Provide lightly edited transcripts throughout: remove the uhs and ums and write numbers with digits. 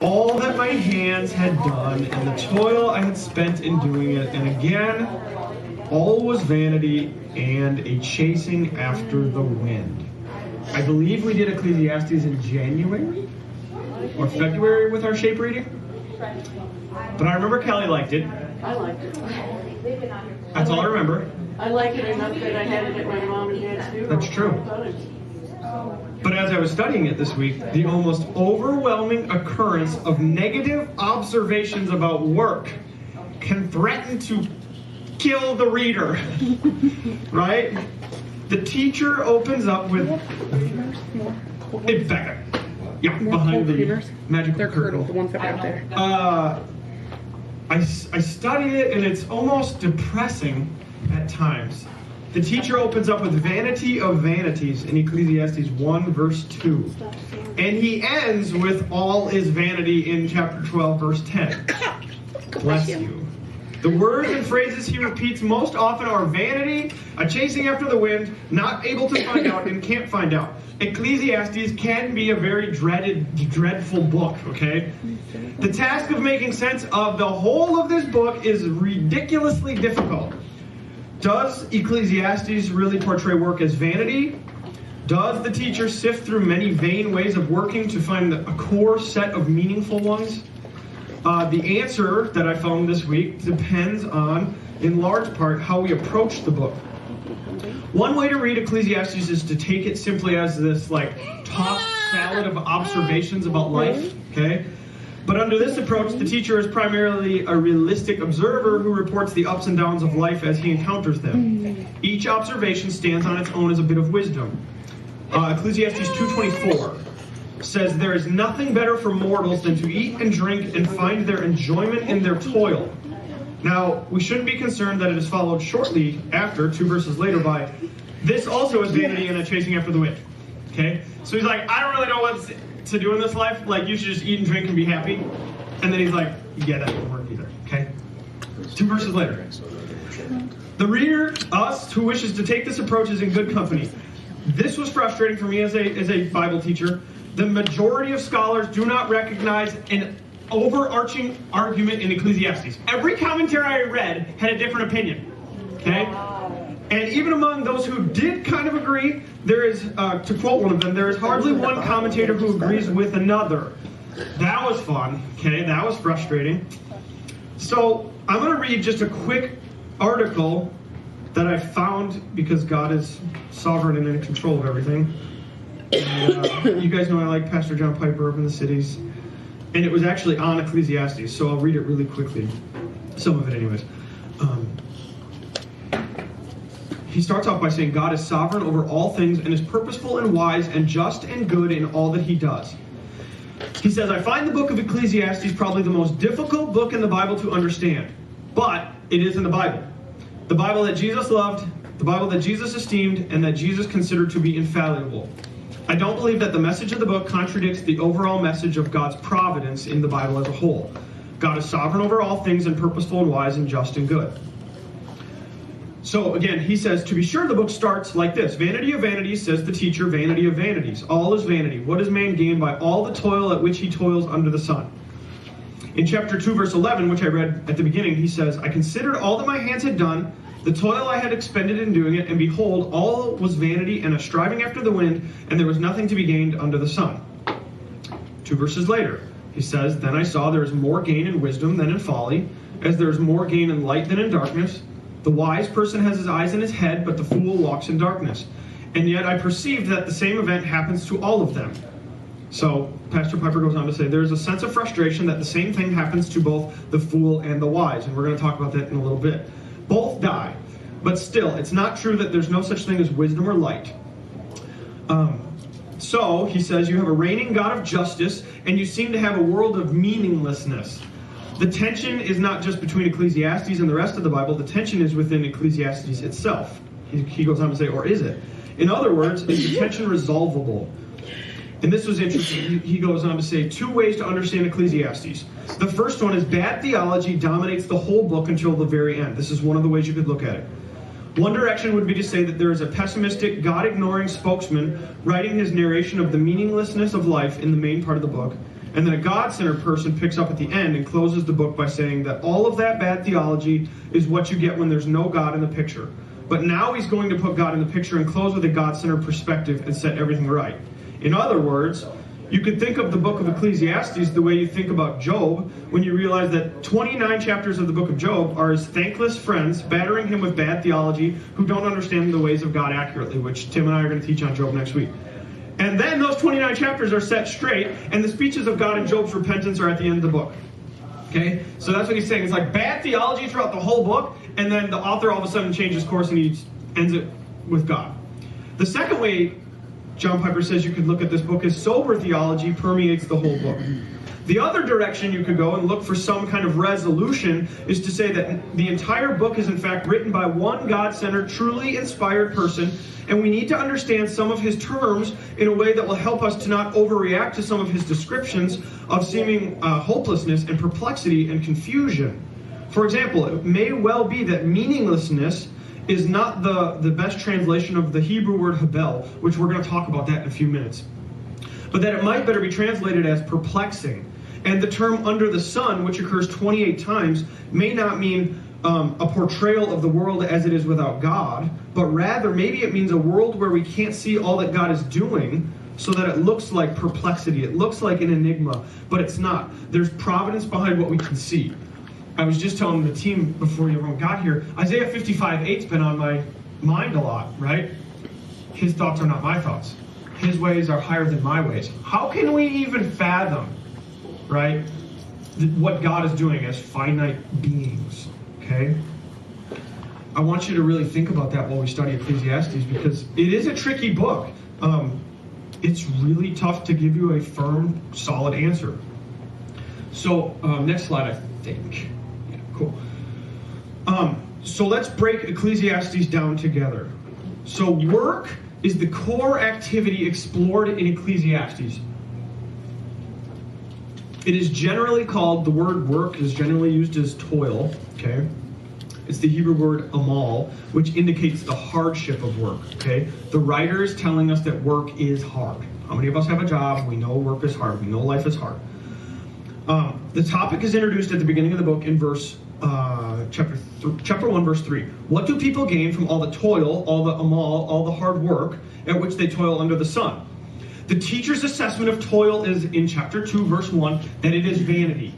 all that my hands had done, and the toil I had spent in doing it, and again, all was vanity and a chasing after the wind. I believe we did Ecclesiastes in January or February with our shape reading. But I remember Kelly liked it. I liked it. That's all I remember. I like it enough that I had it at my mom and dad's funeral. That's true. But as I was studying it this week, the almost overwhelming occurrence of negative observations about work can threaten to kill the reader. Right? The teacher opens up with... Hey, back up. Yeah, behind the magical They're curtain. the ones that are out there. I studied it, and it's almost depressing at times. The teacher opens up with vanity of vanities in Ecclesiastes 1, verse 2. And he ends with all is vanity in chapter 12, verse 10. Bless you. The words and phrases he repeats most often are vanity, a chasing after the wind, not able to find out, and can't find out. Ecclesiastes can be a very dreadful book, okay? The task of making sense of the whole of this book is ridiculously difficult. Does Ecclesiastes really portray work as vanity? Does the teacher sift through many vain ways of working to find a core set of meaningful ones? The answer that I found this week depends on, in large part, how we approach the book. One way to read Ecclesiastes is to take it simply as this, tossed salad of observations about life, okay? But under this approach, the teacher is primarily a realistic observer who reports the ups and downs of life as he encounters them. Each observation stands on its own as a bit of wisdom. Ecclesiastes 2:24 says, "There is nothing better for mortals than to eat and drink and find their enjoyment in their toil." Now, we shouldn't be concerned that it is followed shortly after, 2 verses later, by, "This also is vanity and a chasing after the wind." Okay? So he's like, I don't really know what to do in this life. You should just eat and drink and be happy. And then he's like, yeah, that doesn't work either. Okay? 2 verses later. The reader, us, who wishes to take this approach is in good company. This was frustrating for me as a Bible teacher. The majority of scholars do not recognize an overarching argument in Ecclesiastes. Every commentary I read had a different opinion. Okay? And even among those who did kind of agree, there is, to quote one of them, there is hardly one commentator who agrees with another. That was fun. Okay? That was frustrating. So I'm going to read just a quick article that I found because God is sovereign and in control of everything. And, you guys know I like Pastor John Piper up in the cities. And it was actually on Ecclesiastes, so I'll read it really quickly. Some of it anyways. He starts off by saying, God is sovereign over all things and is purposeful and wise and just and good in all that he does. He says, I find the book of Ecclesiastes probably the most difficult book in the Bible to understand. But it is in the Bible. The Bible that Jesus loved, the Bible that Jesus esteemed, and that Jesus considered to be infallible. I don't believe that the message of the book contradicts the overall message of God's providence in the Bible as a whole. God is sovereign over all things and purposeful and wise and just and good. So again, he says, to be sure, the book starts like this. Vanity of vanities, says the teacher, vanity of vanities. All is vanity. What does man gain by all the toil at which he toils under the sun? In chapter 2, verse 11, which I read at the beginning, he says, I considered all that my hands had done, the toil I had expended in doing it, and behold, all was vanity and a striving after the wind, and there was nothing to be gained under the sun. 2 verses later, he says, Then I saw there is more gain in wisdom than in folly, as there is more gain in light than in darkness. The wise person has his eyes in his head, but the fool walks in darkness. And yet I perceived that the same event happens to all of them. So, Pastor Piper goes on to say, there is a sense of frustration that the same thing happens to both the fool and the wise. And we're going to talk about that in a little bit. Both die. But still, it's not true that there's no such thing as wisdom or light. So, he says, you have a reigning God of justice, and you seem to have a world of meaninglessness. The tension is not just between Ecclesiastes and the rest of the Bible. The tension is within Ecclesiastes itself. He goes on to say, or is it? In other words, is the tension resolvable? And this was interesting. He goes on to say 2 ways to understand Ecclesiastes. The first one is bad theology dominates the whole book until the very end. This is one of the ways you could look at it. One direction would be to say that there is a pessimistic, God-ignoring spokesman writing his narration of the meaninglessness of life in the main part of the book. And then a God-centered person picks up at the end and closes the book by saying that all of that bad theology is what you get when there's no God in the picture. But now he's going to put God in the picture and close with a God-centered perspective and set everything right. In other words, you could think of the book of Ecclesiastes the way you think about Job when you realize that 29 chapters of the book of Job are his thankless friends battering him with bad theology who don't understand the ways of God accurately, which Tim and I are going to teach on Job next week. And then those 29 chapters are set straight, and the speeches of God and Job's repentance are at the end of the book. Okay? So that's what he's saying. It's like bad theology throughout the whole book, and then the author all of a sudden changes course and he ends it with God. The second way John Piper says you could look at this book is sober theology permeates the whole book. The other direction you could go and look for some kind of resolution is to say that the entire book is in fact written by one God-centered, truly inspired person, and we need to understand some of his terms in a way that will help us to not overreact to some of his descriptions of seeming hopelessness and perplexity and confusion. For example, it may well be that meaninglessness is not the best translation of the Hebrew word habel, which we're going to talk about that in a few minutes. But that it might better be translated as perplexing. And the term under the sun, which occurs 28 times, may not mean a portrayal of the world as it is without God, but rather maybe it means a world where we can't see all that God is doing, so that it looks like perplexity. It looks like an enigma, but it's not. There's providence behind what we can see. I was just telling the team before everyone got here, Isaiah 55:8's been on my mind a lot, right? His thoughts are not my thoughts. His ways are higher than my ways. How can we even fathom, right, what God is doing as finite beings, okay? I want you to really think about that while we study Ecclesiastes, because it is a tricky book. It's really tough to give you a firm, solid answer. So, next slide, I think. Yeah, cool. So let's break Ecclesiastes down together. So work is the core activity explored in Ecclesiastes. It is generally called, the word work is generally used as toil, okay? It's the Hebrew word amal, which indicates the hardship of work, okay? The writer is telling us that work is hard. How many of us have a job? We know work is hard. We know life is hard. The topic is introduced at the beginning of the book in chapter 1, verse 3. What do people gain from all the toil, all the amal, all the hard work at which they toil under the sun? The teacher's assessment of toil is in chapter 2, verse 1, that it is vanity.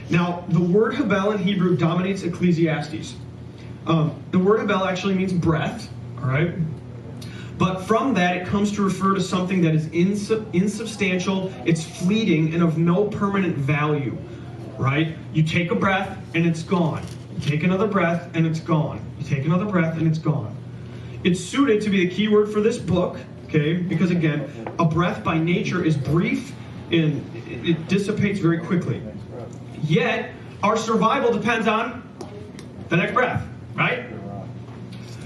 Now, the word habel in Hebrew dominates Ecclesiastes. The word habel actually means breath, all right? But from that, it comes to refer to something that is insubstantial, it's fleeting, and of no permanent value, right? You take a breath, and it's gone. You take another breath, and it's gone. You take another breath, and it's gone. It's suited to be the key word for this book, okay? Because again, a breath by nature is brief, and it dissipates very quickly. Yet, our survival depends on the next breath, right?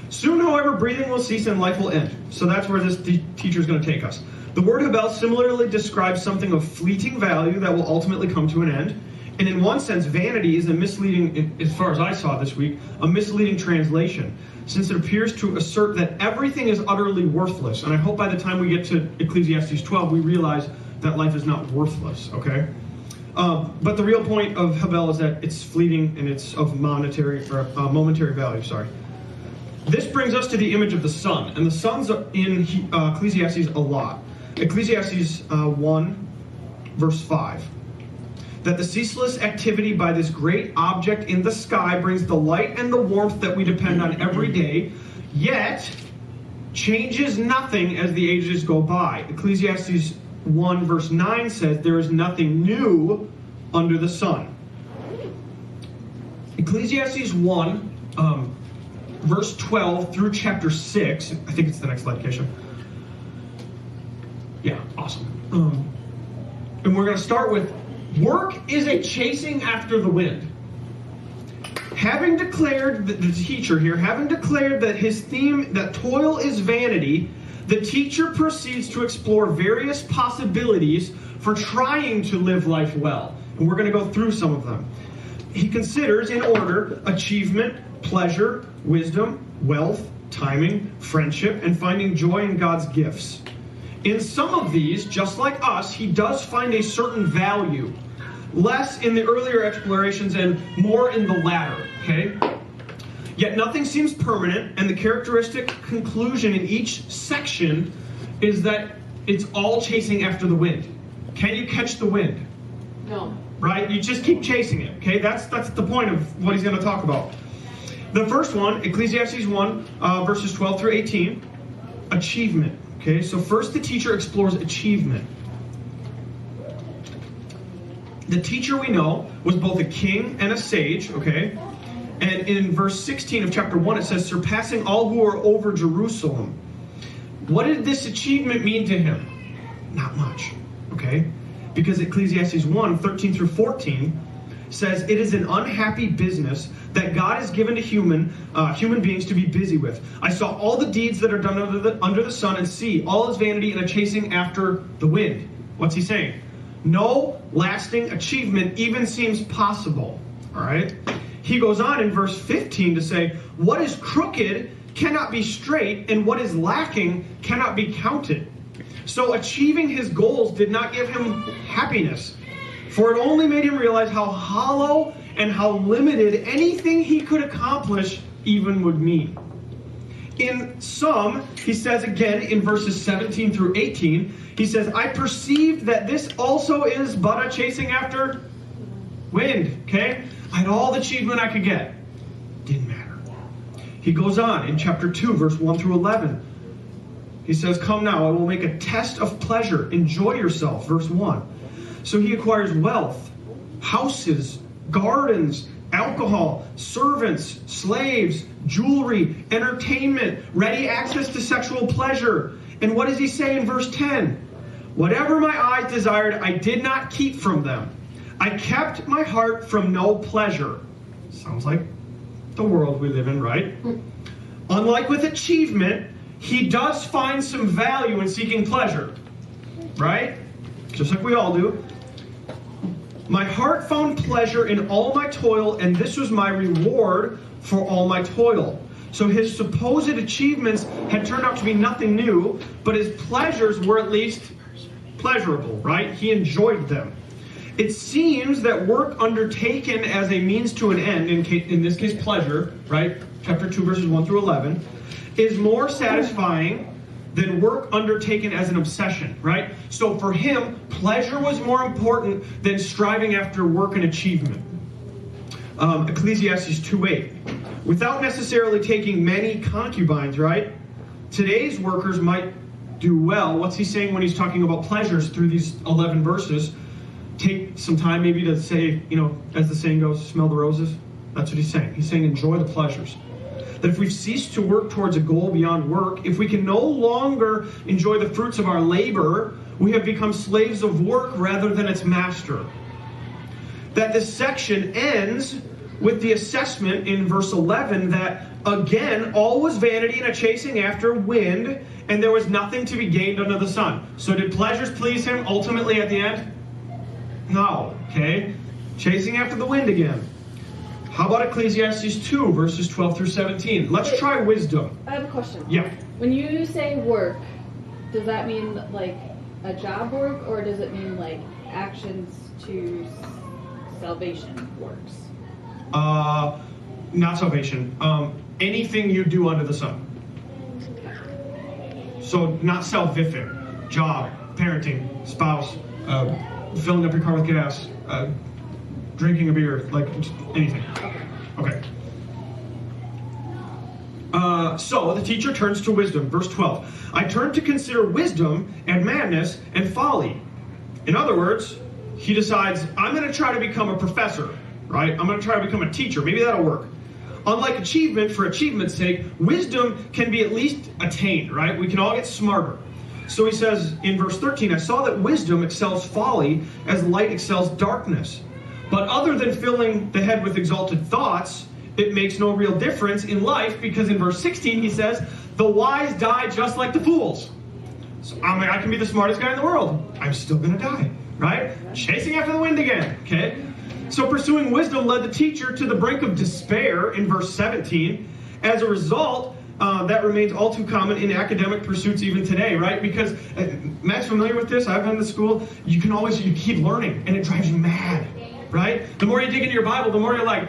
Soon, however, breathing will cease and life will end. So that's where this teacher is going to take us. The word habel similarly describes something of fleeting value that will ultimately come to an end. And in one sense, vanity is a misleading, as far as I saw this week, a misleading translation, since it appears to assert that everything is utterly worthless. And I hope by the time we get to Ecclesiastes 12, we realize that life is not worthless, okay? But the real point of habel is that it's fleeting and it's of momentary value, sorry. This brings us to the image of the sun, and the sun's in Ecclesiastes a lot. Ecclesiastes 1, verse 5. That the ceaseless activity by this great object in the sky brings the light and the warmth that we depend on every day, yet changes nothing as the ages go by. Ecclesiastes 1, verse 9 says, there is nothing new under the sun. Ecclesiastes 1, verse 12 through chapter 6, I think it's the next slide, Keisha. Yeah, awesome. And we're going to start with, work is a chasing after the wind. Having declared, the teacher here, having declared that his theme, that toil is vanity, the teacher proceeds to explore various possibilities for trying to live life well. And we're going to go through some of them. He considers, in order, achievement, pleasure, wisdom, wealth, timing, friendship, and finding joy in God's gifts. In some of these, just like us, he does find a certain value. Less in the earlier explorations and more in the latter, okay? Yet nothing seems permanent, and the characteristic conclusion in each section is that it's all chasing after the wind. Can you catch the wind? No. Right? You just keep chasing it, okay? That's the point of what he's going to talk about. The first one, Ecclesiastes 1, verses 12 through 18, achievement, okay? So first the teacher explores achievement. The teacher, we know, was both a king and a sage, okay? And in verse 16 of chapter 1, it says, surpassing all who are over Jerusalem. What did this achievement mean to him? Not much, okay? Because Ecclesiastes 1, 13 through 14 says, it is an unhappy business that God has given to human beings to be busy with. I saw all the deeds that are done under the sun, and see, all is vanity and a chasing after the wind. What's he saying? No lasting achievement even seems possible, all right? He goes on in verse 15 to say, what is crooked cannot be straight, and what is lacking cannot be counted. So achieving his goals did not give him happiness, for it only made him realize how hollow and how limited anything he could accomplish even would mean. In some, he says again in verses 17 through 18, he says, I perceived that this also is but a chasing after wind, okay? I had all the achievement I could get. Didn't matter. He goes on in chapter 2, verse 1 through 11. He says, come now, I will make a test of pleasure. Enjoy yourself, verse 1. So he acquires wealth, houses, gardens, alcohol, servants, slaves, jewelry, entertainment, ready access to sexual pleasure. And what does he say in verse 10? Whatever my eyes desired, I did not keep from them. I kept my heart from no pleasure. Sounds like the world we live in, right? Unlike with achievement, he does find some value in seeking pleasure, right? Just like we all do. My heart found pleasure in all my toil, and this was my reward for all my toil. So his supposed achievements had turned out to be nothing new, but his pleasures were at least pleasurable, right? He enjoyed them. It seems that work undertaken as a means to an end, in this case pleasure, right? Chapter 2, verses 1 through 11, is more satisfying than work undertaken as an obsession, right? So for him, pleasure was more important than striving after work and achievement. Ecclesiastes 2:8. Without necessarily taking many concubines, right? Today's workers might do well. What's he saying when he's talking about pleasures through these 11 verses? Take some time maybe to say, as the saying goes, smell the roses. That's what he's saying. He's saying enjoy the pleasures. That if we've ceased to work towards a goal beyond work, if we can no longer enjoy the fruits of our labor, we have become slaves of work rather than its master. That this section ends with the assessment in verse 11 that, again, all was vanity and a chasing after wind, and there was nothing to be gained under the sun. So did pleasures please him ultimately at the end? No, okay? Chasing after the wind again. How about Ecclesiastes 2, verses 12 through 17? Let's try wisdom. I have a question. Yeah. When you say work, does that mean like a job work, or does it mean like actions to salvation works? Not salvation. Anything you do under the sun. So not salvific. Job, parenting, spouse, filling up your car with gas, drinking a beer, like anything. Okay. So the teacher turns to wisdom. Verse 12. I turned to consider wisdom and madness and folly. In other words, he decides, I'm going to try to become a professor, right? I'm going to try to become a teacher. Maybe that'll work. Unlike achievement for achievement's sake, wisdom can be at least attained, right? We can all get smarter. So he says in verse 13, I saw that wisdom excels folly as light excels darkness. But other than filling the head with exalted thoughts, it makes no real difference in life, because in verse 16 he says, the wise die just like the fools. So I can be the smartest guy in the world. I'm still going to die, right? Chasing after the wind again, okay? So pursuing wisdom led the teacher to the brink of despair in verse 17. As a result, that remains all too common in academic pursuits even today, right? Because, Matt's familiar with this, I've been to school, you keep learning, and it drives you mad, right? The more you dig into your Bible, the more you're like,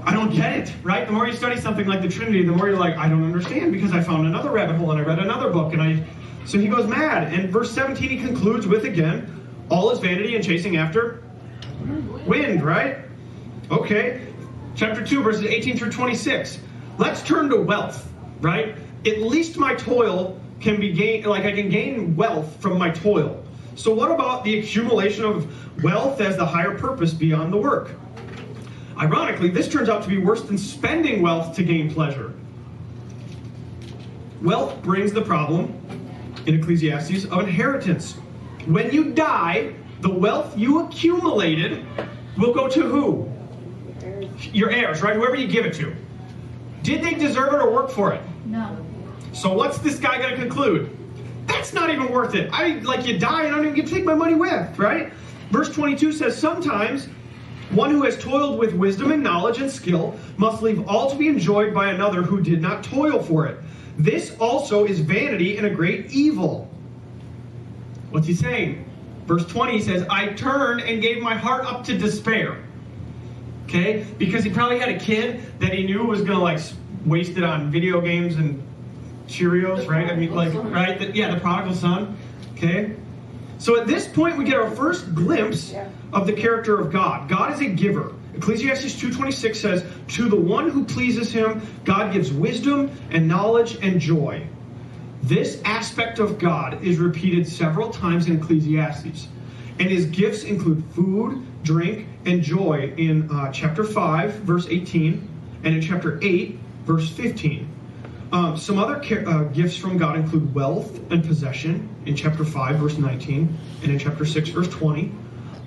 I don't get it, right? The more you study something like the Trinity, the more you're like, I don't understand, because I found another rabbit hole, and I read another book, so he goes mad. And verse 17, he concludes with, again, all is vanity and chasing after wind, right? Okay. Chapter 2, verses 18 through 26. Let's turn to wealth, right? At least my toil can be gained, like I can gain wealth from my toil. So what about the accumulation of wealth as the higher purpose beyond the work? Ironically, this turns out to be worse than spending wealth to gain pleasure. Wealth brings the problem, in Ecclesiastes, of inheritance. When you die, the wealth you accumulated will go to who? Your heirs, right? Whoever you give it to. Did they deserve it or work for it? No. So what's this guy going to conclude? That's not even worth it. You die and I don't even get to take my money with, right? Verse 22 says, sometimes one who has toiled with wisdom and knowledge and skill must leave all to be enjoyed by another who did not toil for it. This also is vanity and a great evil. What's he saying? Verse 20 says, I turned and gave my heart up to despair. Okay? Because he probably had a kid that he knew was going to waste it on video games and Cheerios, right? Right? The prodigal son. Okay? So at this point, we get our first glimpse of the character of God. God is a giver. Ecclesiastes 2:26 says, to the one who pleases him, God gives wisdom and knowledge and joy. This aspect of God is repeated several times in Ecclesiastes. And his gifts include food, drink, and joy in chapter 5, verse 18, and in chapter 8, verse 15. Some other gifts from God include wealth and possession in chapter 5, verse 19, and in chapter 6, verse 20.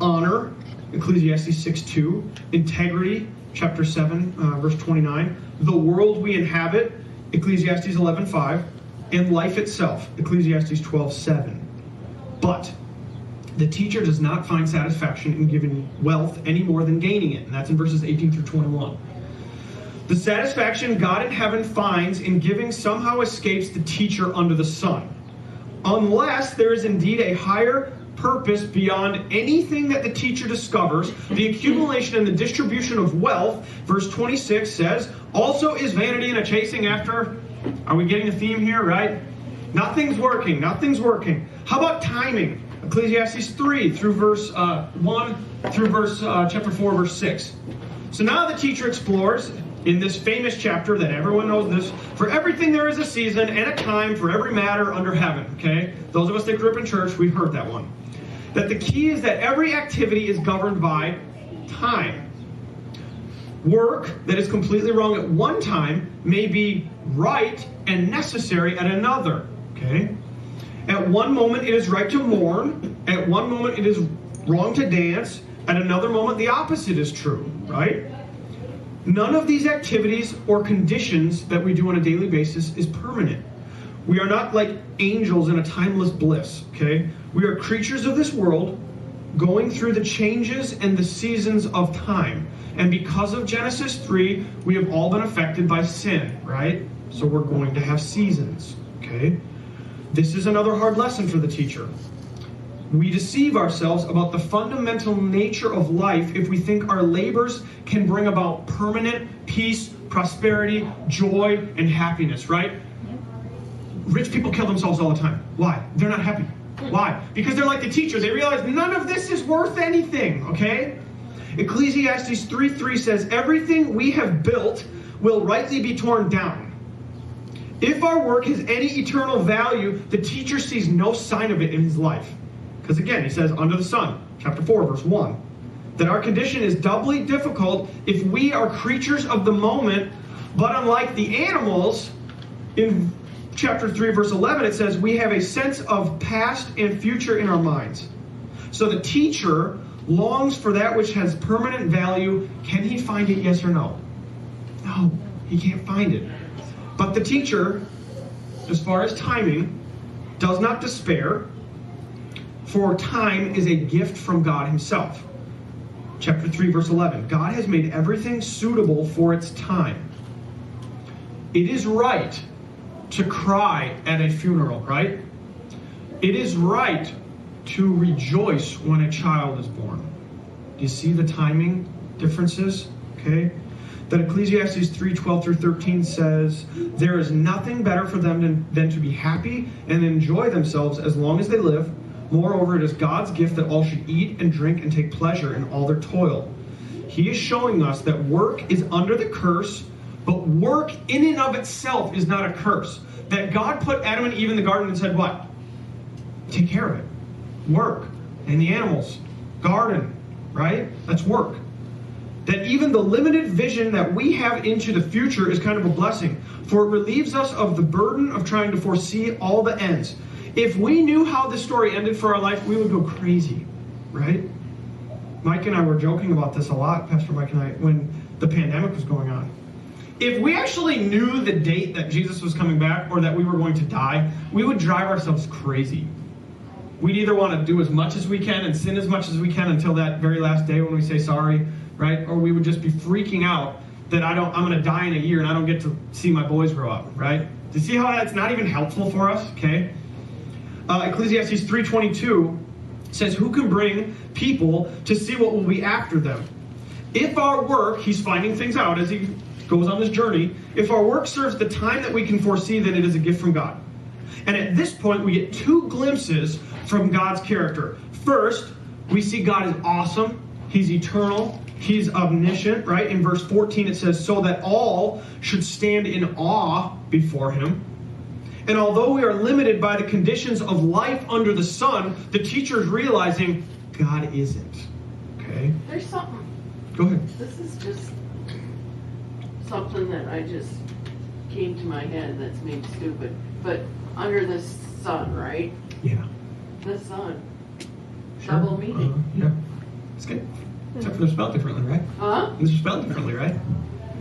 Honor, Ecclesiastes 6:2. Integrity, chapter 7, verse 29. The world we inhabit, Ecclesiastes 11:5. And life itself, Ecclesiastes 12:7. But the teacher does not find satisfaction in giving wealth any more than gaining it. And that's in verses 18 through 21. The satisfaction God in heaven finds in giving somehow escapes the teacher under the sun. Unless there is indeed a higher purpose beyond anything that the teacher discovers, the accumulation and the distribution of wealth, verse 26 says, also is vanity and a chasing after. Are we getting a theme here, right? Nothing's working. Nothing's working. How about timing? Ecclesiastes 3 through verse 1 through chapter 4, verse 6. So now the teacher explores in this famous chapter that everyone knows this. For everything there is a season and a time for every matter under heaven. Okay? Those of us that grew up in church, we've heard that one. That the key is that every activity is governed by time. Work that is completely wrong at one time may be right and necessary at another. Okay? At one moment it is right to mourn. At one moment it is wrong to dance. At another moment the opposite is true. Right? None of these activities or conditions that we do on a daily basis is permanent. We are not like angels in a timeless bliss. Okay? We are creatures of this world going through the changes and the seasons of time. And because of Genesis 3, we have all been affected by sin, right? So we're going to have seasons, okay? This is another hard lesson for the teacher. We deceive ourselves about the fundamental nature of life if we think our labors can bring about permanent peace, prosperity, joy, and happiness, right? Rich people kill themselves all the time. Why? They're not happy. Why? Because they're like the teacher. They realize none of this is worth anything, okay? Ecclesiastes 3:3 says, everything we have built will rightly be torn down. If our work has any eternal value, the teacher sees no sign of it in his life. Because again, he says, under the sun, chapter 4, verse 1, that our condition is doubly difficult if we are creatures of the moment, but unlike the animals, in chapter 3, verse 11, it says, we have a sense of past and future in our minds. So the teacher longs for that which has permanent value. Can he find it, yes or no? No, he can't find it. But the teacher, as far as timing, does not despair, for time is a gift from God himself. Chapter 3, verse 11. God has made everything suitable for its time. It is right to cry at a funeral, right? It is right to rejoice when a child is born. Do you see the timing differences? Okay. That Ecclesiastes 3:12-13 says, there is nothing better for them than to be happy and enjoy themselves as long as they live. Moreover, it is God's gift that all should eat and drink and take pleasure in all their toil. He is showing us that work is under the curse, but work in and of itself is not a curse. That God put Adam and Eve in the garden and said what? Take care of it. Work. And the animals. Garden. Right? That's work. That even the limited vision that we have into the future is kind of a blessing, for it relieves us of the burden of trying to foresee all the ends. If we knew how this story ended for our life, we would go crazy, right? Mike and I were joking about this a lot, Pastor Mike and I, when the pandemic was going on. If we actually knew the date that Jesus was coming back or that we were going to die, we would drive ourselves crazy. We'd either want to do as much as we can and sin as much as we can until that very last day when we say sorry, right? Or we would just be freaking out that I'm going to die in a year and I don't get to see my boys grow up, right? Do you see how that's not even helpful for us? Okay. Ecclesiastes 3:22 says, who can bring people to see what will be after them? If our work, he's finding things out as he goes on this journey, if our work serves the time that we can foresee, then it is a gift from God. And at this point, we get two glimpses from God's character. First, we see God is awesome. He's eternal. He's omniscient, right? In verse 14, it says, so that all should stand in awe before him. And although we are limited by the conditions of life under the sun, the teacher is realizing God isn't. Okay? There's something. Go ahead. This is just something that I just came to my head that's made stupid. But under the sun, right? Yeah. The sun. Sure. Double meaning. Yeah. It's good. Except for they're spelled differently, right? Huh? They're spelled differently, right?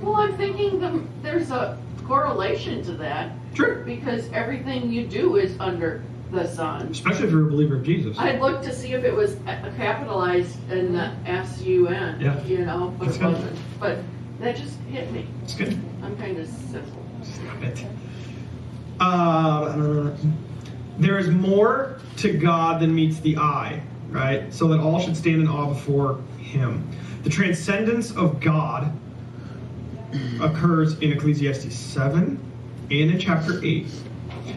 Well, I'm thinking there's a correlation to that. Sure. Because everything you do is under the sun. Especially if you're a believer of Jesus. I'd look to see if it was capitalized in the S-U-N, Yeah. you know, but That's it good. wasn't. But that just hit me. It's good. I'm kind of simple. Stop it. There is more to God than meets the eye, right? So that all should stand in awe before him. The transcendence of God occurs in Ecclesiastes 7 and in chapter 8.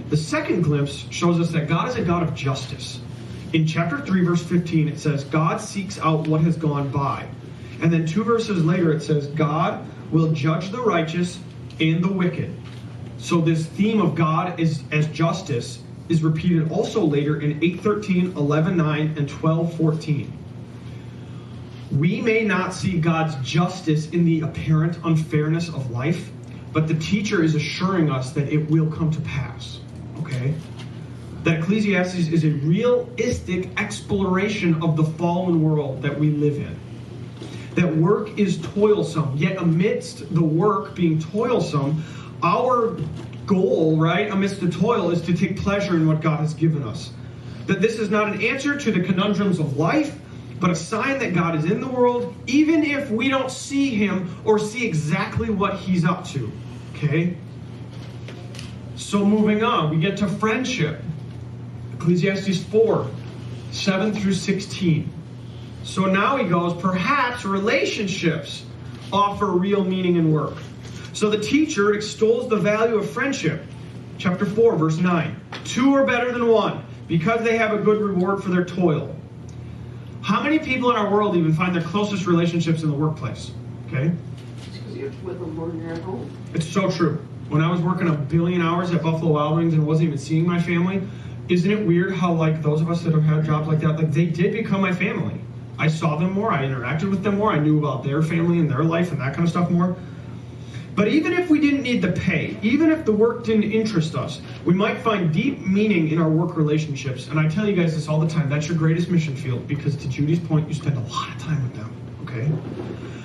The second glimpse shows us that God is a God of justice. In chapter 3, verse 15, it says, God seeks out what has gone by. And then 2 verses later, it says, God will judge the righteous and the wicked. So this theme of God as justice is repeated also later in 8:13, 11:9, and 12:14. We may not see God's justice in the apparent unfairness of life, but the teacher is assuring us that it will come to pass. Okay? That Ecclesiastes is a realistic exploration of the fallen world that we live in. That work is toilsome, yet amidst the work being toilsome, our goal, right, amidst the toil is to take pleasure in what God has given us. That this is not an answer to the conundrums of life, but a sign that God is in the world, even if we don't see him or see exactly what he's up to. Okay? So moving on, we get to friendship. Ecclesiastes 4, 7 through 16. So now he goes, perhaps relationships offer real meaning in work. So the teacher extols the value of friendship. Chapter 4, verse 9. 2 are better than 1, because they have a good reward for their toil. How many people in our world even find their closest relationships in the workplace? Okay? It's because you're with them more than you're at home. It's so true. When I was working 1 billion hours at Buffalo Wild Wings and wasn't even seeing my family, isn't it weird how, like, those of us that have had jobs like that, like, they did become my family. I saw them more, I interacted with them more, I knew about their family and their life and that kind of stuff more. But even if we didn't need the pay, even if the work didn't interest us, we might find deep meaning in our work relationships. And I tell you guys this all the time, that's your greatest mission field, because to Judy's point, you spend a lot of time with them, okay?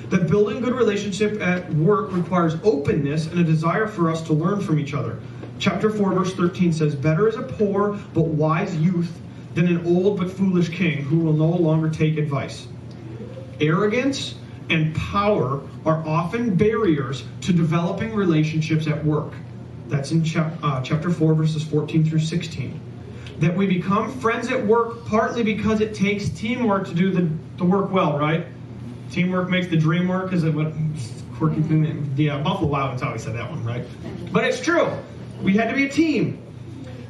That building good relationship at work requires openness and a desire for us to learn from each other. Chapter 4, verse 13 says, better is a poor but wise youth than an old but foolish king who will no longer take advice. Arrogance and power are often barriers to developing relationships at work. That's in chapter 4, verses 14 through 16. That we become friends at work partly because it takes teamwork to do the work well, right? Teamwork makes the dream work, is it what quirky thing? Yeah, Buffalo Wild always said that one, right? But it's true. We had to be a team.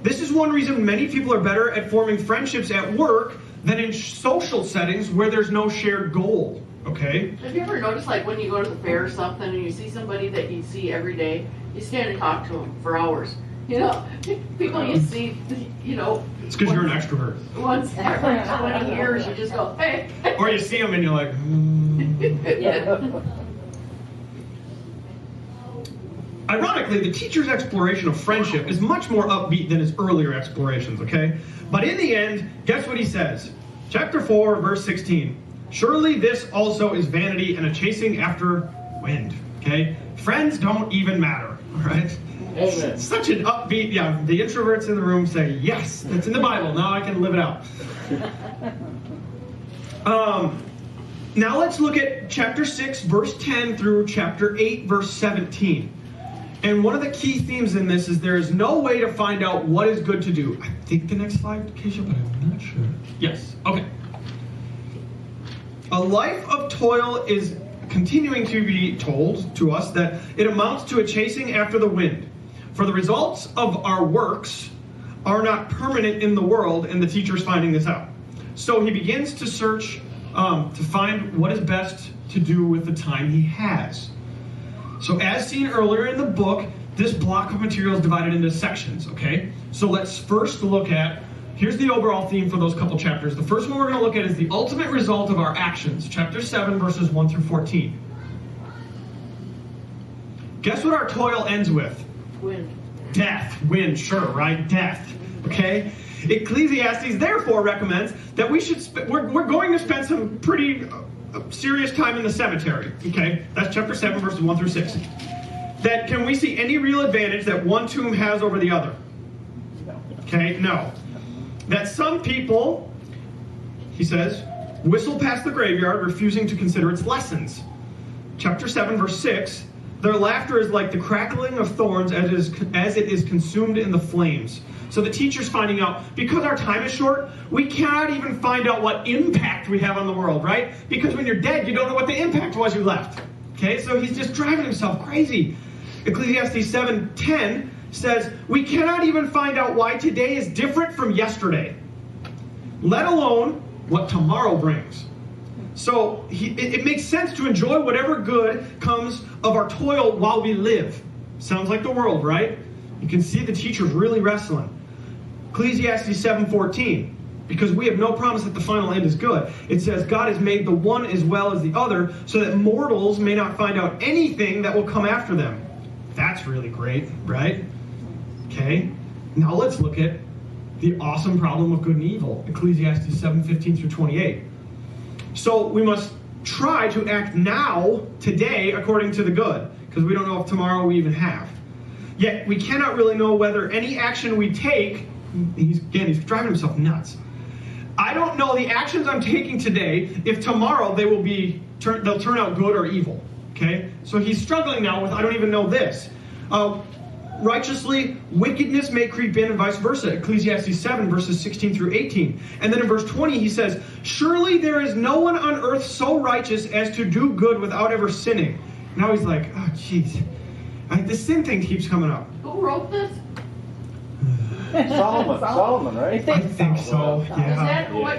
This is one reason many people are better at forming friendships at work than in social settings where there's no shared goal, okay? Have you ever noticed, like, when you go to the fair or something and you see somebody that you see every day, you stand and talk to them for hours? You know, people you see, you know. It's because you're an extrovert. Once every 20 years, you just go, hey. Or you see them and you're like, Yeah. Ironically, the teacher's exploration of friendship is much more upbeat than his earlier explorations, okay? But in the end, guess what he says? Chapter 4, verse 16. Surely this also is vanity and a chasing after wind, okay? Friends don't even matter, all right? Amen. Such an upbeat, yeah, the introverts in the room say, yes, that's in the Bible, now I can live it out. Now let's look at chapter 6, verse 10 through chapter 8, verse 17. And one of the key themes in this is there is no way to find out what is good to do. I think the next slide, Keisha, but I'm not sure. Yes, okay. A life of toil is continuing to be told to us that it amounts to a chasing after the wind. For the results of our works are not permanent in the world, and the teacher's finding this out. So he begins to search to find what is best to do with the time he has. So as seen earlier in the book, this block of material is divided into sections, okay? So let's first look at, here's the overall theme for those couple chapters. The first one we're going to look at is the ultimate result of our actions, chapter 7, verses 1 through 14. Guess what our toil ends with? Wind. Death. Wind, sure, right? Death, okay? Ecclesiastes therefore recommends that we're going to spend some pretty serious time in the cemetery, okay? That's chapter 7, verses 1 through 6. That can we see any real advantage that one tomb has over the other? Okay, no. That some people, he says, whistle past the graveyard, refusing to consider its lessons. Chapter 7, verse 6, their laughter is like the crackling of thorns as it is consumed in the flames. So the teacher's finding out, because our time is short, we cannot even find out what impact we have on the world, right? Because when you're dead, you don't know what the impact was you left. Okay, so he's just driving himself crazy. Ecclesiastes 7:10 says, we cannot even find out why today is different from yesterday, let alone what tomorrow brings. So it makes sense to enjoy whatever good comes of our toil while we live. Sounds like the world, right? You can see the teacher's really wrestling. Ecclesiastes 7:14, because we have no promise that the final end is good. It says, God has made the one as well as the other, so that mortals may not find out anything that will come after them. That's really great, right? Okay, now let's look at the awesome problem of good and evil. Ecclesiastes 7:15 through 28. So we must try to act now, today, according to the good, because we don't know if tomorrow we even have. Yet we cannot really know whether any action we take, he's driving himself nuts. I don't know the actions I'm taking today, if tomorrow they'll turn out good or evil. Okay? So he's struggling now with, I don't even know this. Righteously, wickedness may creep in and vice versa. Ecclesiastes 7, verses 16 through 18. And then in verse 20 he says, surely there is no one on earth so righteous as to do good without ever sinning. Now he's like, oh jeez. The sin thing keeps coming up. Who wrote this? Solomon, right? I think so, yeah. Is that what,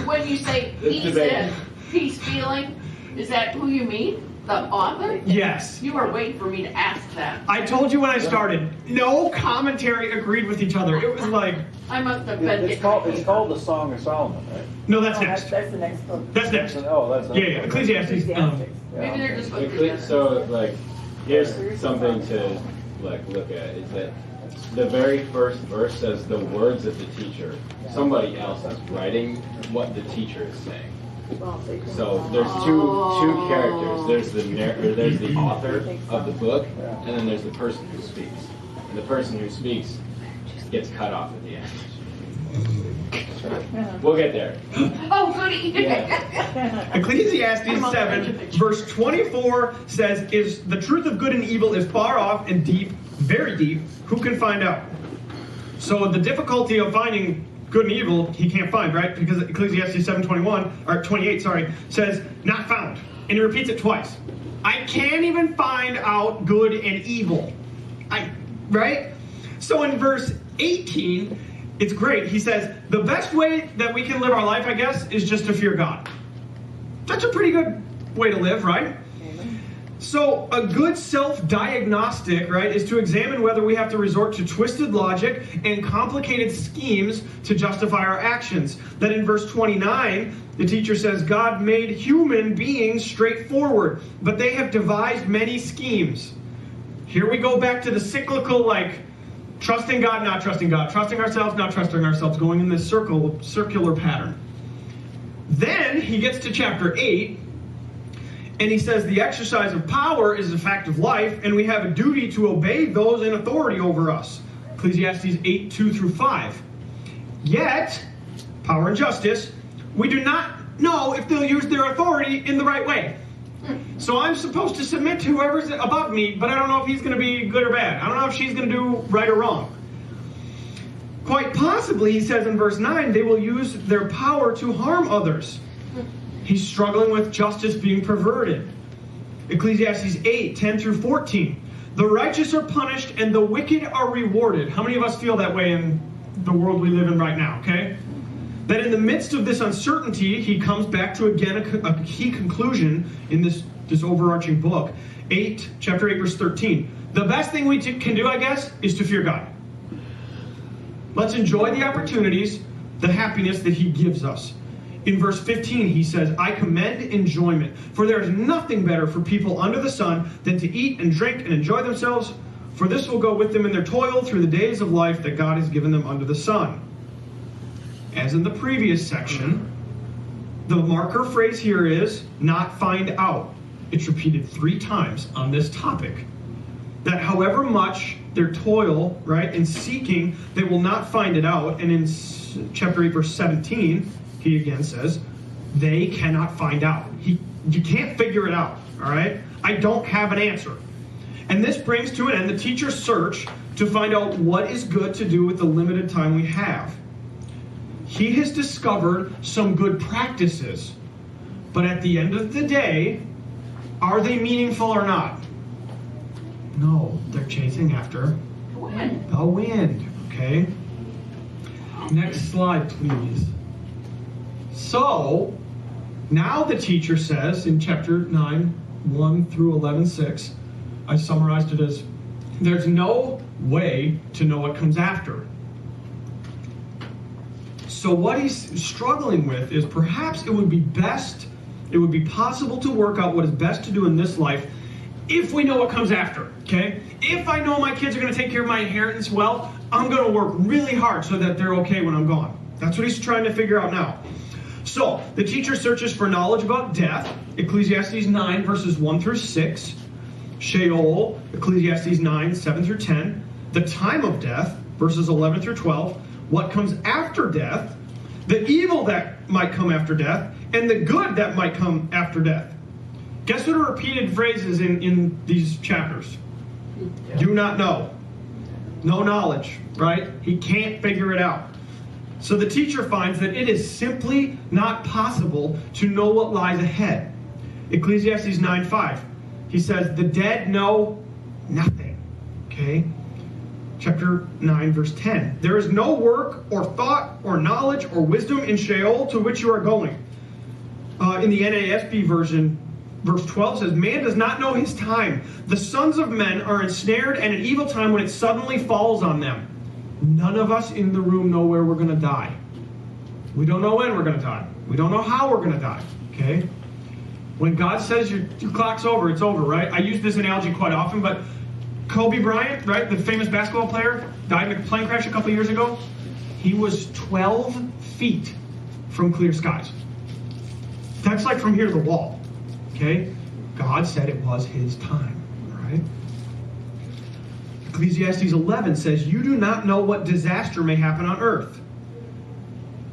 when you say he said, he's feeling, is that who you mean? The author? Yes. You were waiting for me to ask that. I told you when I started, no commentary agreed with each other. It was like... I must have been... It's called the Song of Solomon, right? No, that's next. That's the next book. That's next. Oh, that's Yeah, Ecclesiastes. Maybe they're just put together. So, like, here's something to look at, is that the very first verse says the words of the teacher. Somebody else is writing what the teacher is saying. So there's two characters. There's the author of the book, and then there's the person who speaks. And the person who speaks gets cut off at the end. We'll get there. Oh, goody! Yeah. Ecclesiastes 7, verse 24 says, "Is the truth of good and evil is far off and deep, very deep, who can find out? So the difficulty of finding good and evil, he can't find, right? Because Ecclesiastes 7:21, or 28, sorry, says, not found. And he repeats it twice. I can't even find out good and evil. Right? So in verse 18, it's great. He says, the best way that we can live our life, I guess, is just to fear God. That's a pretty good way to live, right? So a good self-diagnostic, right, is to examine whether we have to resort to twisted logic and complicated schemes to justify our actions. Then in verse 29, the teacher says, God made human beings straightforward, but they have devised many schemes. Here we go back to the cyclical, like, trusting God, not trusting God, trusting ourselves, not trusting ourselves, going in this circular pattern. Then he gets to chapter 8, and he says the exercise of power is a fact of life, and we have a duty to obey those in authority over us. Ecclesiastes 8, 2 through 5. Yet, power and justice, we do not know if they'll use their authority in the right way. So I'm supposed to submit to whoever's above me, but I don't know if he's going to be good or bad. I don't know if she's going to do right or wrong. Quite possibly, he says in verse 9, they will use their power to harm others. He's struggling with justice being perverted. Ecclesiastes 8, 10 through 14. The righteous are punished and the wicked are rewarded. How many of us feel that way in the world we live in right now, okay? That in the midst of this uncertainty, he comes back to, again, a key conclusion in this overarching book. Chapter 8, verse 13. The best thing we can do, I guess, is to fear God. Let's enjoy the opportunities, the happiness that he gives us. In verse 15, he says, I commend enjoyment, for there is nothing better for people under the sun than to eat and drink and enjoy themselves, for this will go with them in their toil through the days of life that God has given them under the sun. As in the previous section, the marker phrase here is, not find out. It's repeated 3 times on this topic. That however much their toil, right, in seeking, they will not find it out. And in chapter 8, verse 17, he again says, they cannot find out. You can't figure it out, all right? I don't have an answer. And this brings to an end the teacher's search to find out what is good to do with the limited time we have. He has discovered some good practices, but at the end of the day, are they meaningful or not? No, they're chasing after the wind, okay? Next slide, please. So, now the teacher says in chapter 9, 1 through 11:6, I summarized it as, there's no way to know what comes after. So what he's struggling with is perhaps it would be possible to work out what is best to do in this life if we know what comes after, okay? If I know my kids are going to take care of my inheritance well, I'm going to work really hard so that they're okay when I'm gone. That's what he's trying to figure out now. So, the teacher searches for knowledge about death, Ecclesiastes 9, verses 1 through 6, Sheol, Ecclesiastes 9, 7 through 10, the time of death, verses 11 through 12, what comes after death, the evil that might come after death, and the good that might come after death. Guess what are repeated phrases in these chapters? Yeah. Do not know. No knowledge, right? He can't figure it out. So the teacher finds that it is simply not possible to know what lies ahead. Ecclesiastes 9:5. He says, the dead know nothing. Okay? Chapter 9, verse 10. There is no work or thought or knowledge or wisdom in Sheol to which you are going. In the NASB version, verse 12 says, man does not know his time. The sons of men are ensnared at an evil time when it suddenly falls on them. None of us in the room know where we're going to die. We don't know when we're going to die. We don't know how we're going to die. Okay? When God says your clock's over, it's over, right? I use this analogy quite often, but Kobe Bryant, right, the famous basketball player, died in a plane crash a couple years ago. He was 12 feet from clear skies. That's like from here to the wall. Okay? God said it was his time, right? Ecclesiastes 11 says, you do not know what disaster may happen on earth.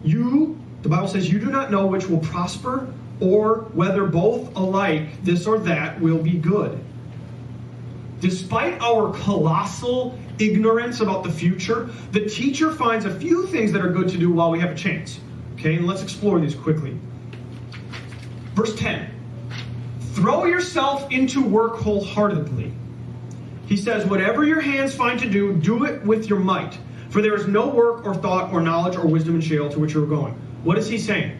The Bible says, you do not know which will prosper or whether both alike, this or that, will be good. Despite our colossal ignorance about the future, the teacher finds a few things that are good to do while we have a chance. Okay, and let's explore these quickly. Verse 10. Throw yourself into work wholeheartedly. He says, whatever your hands find to do, do it with your might. For there is no work or thought or knowledge or wisdom in Sheol to which you are going. What is he saying?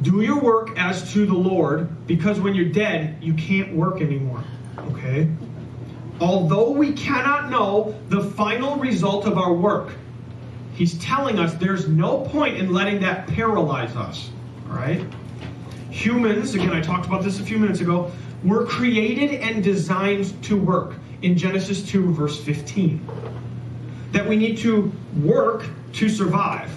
Do your work as to the Lord, because when you're dead, you can't work anymore. Okay? Although we cannot know the final result of our work, he's telling us there's no point in letting that paralyze us. All right? Humans, again, I talked about this a few minutes ago, were created and designed to work in Genesis 2, verse 15. That we need to work to survive.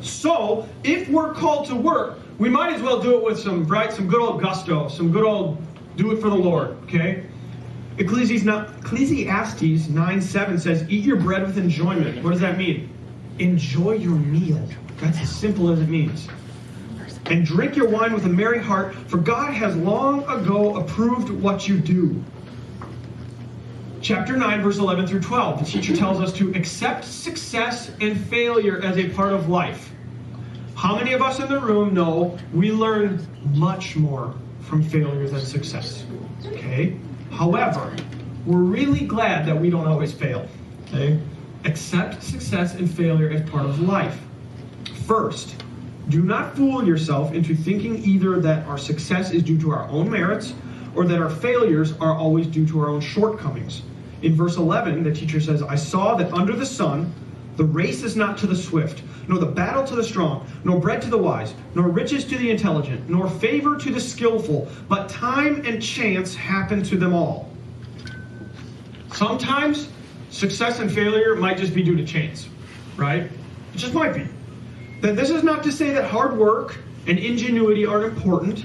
So, if we're called to work, we might as well do it with some good old gusto, some good old do it for the Lord, okay? Ecclesiastes 9:7 says, eat your bread with enjoyment. What does that mean? Enjoy your meal. That's as simple as it means. And drink your wine with a merry heart, for God has long ago approved what you do. Chapter 9, verse 11 through 12. The teacher tells us to accept success and failure as a part of life. How many of us in the room know we learn much more from failure than success? Okay? However, we're really glad that we don't always fail. Okay? Accept success and failure as part of life. First, do not fool yourself into thinking either that our success is due to our own merits or that our failures are always due to our own shortcomings. In verse 11, the teacher says, I saw that under the sun, the race is not to the swift, nor the battle to the strong, nor bread to the wise, nor riches to the intelligent, nor favor to the skillful, but time and chance happen to them all. Sometimes success and failure might just be due to chance, right? It just might be. That this is not to say that hard work and ingenuity aren't important,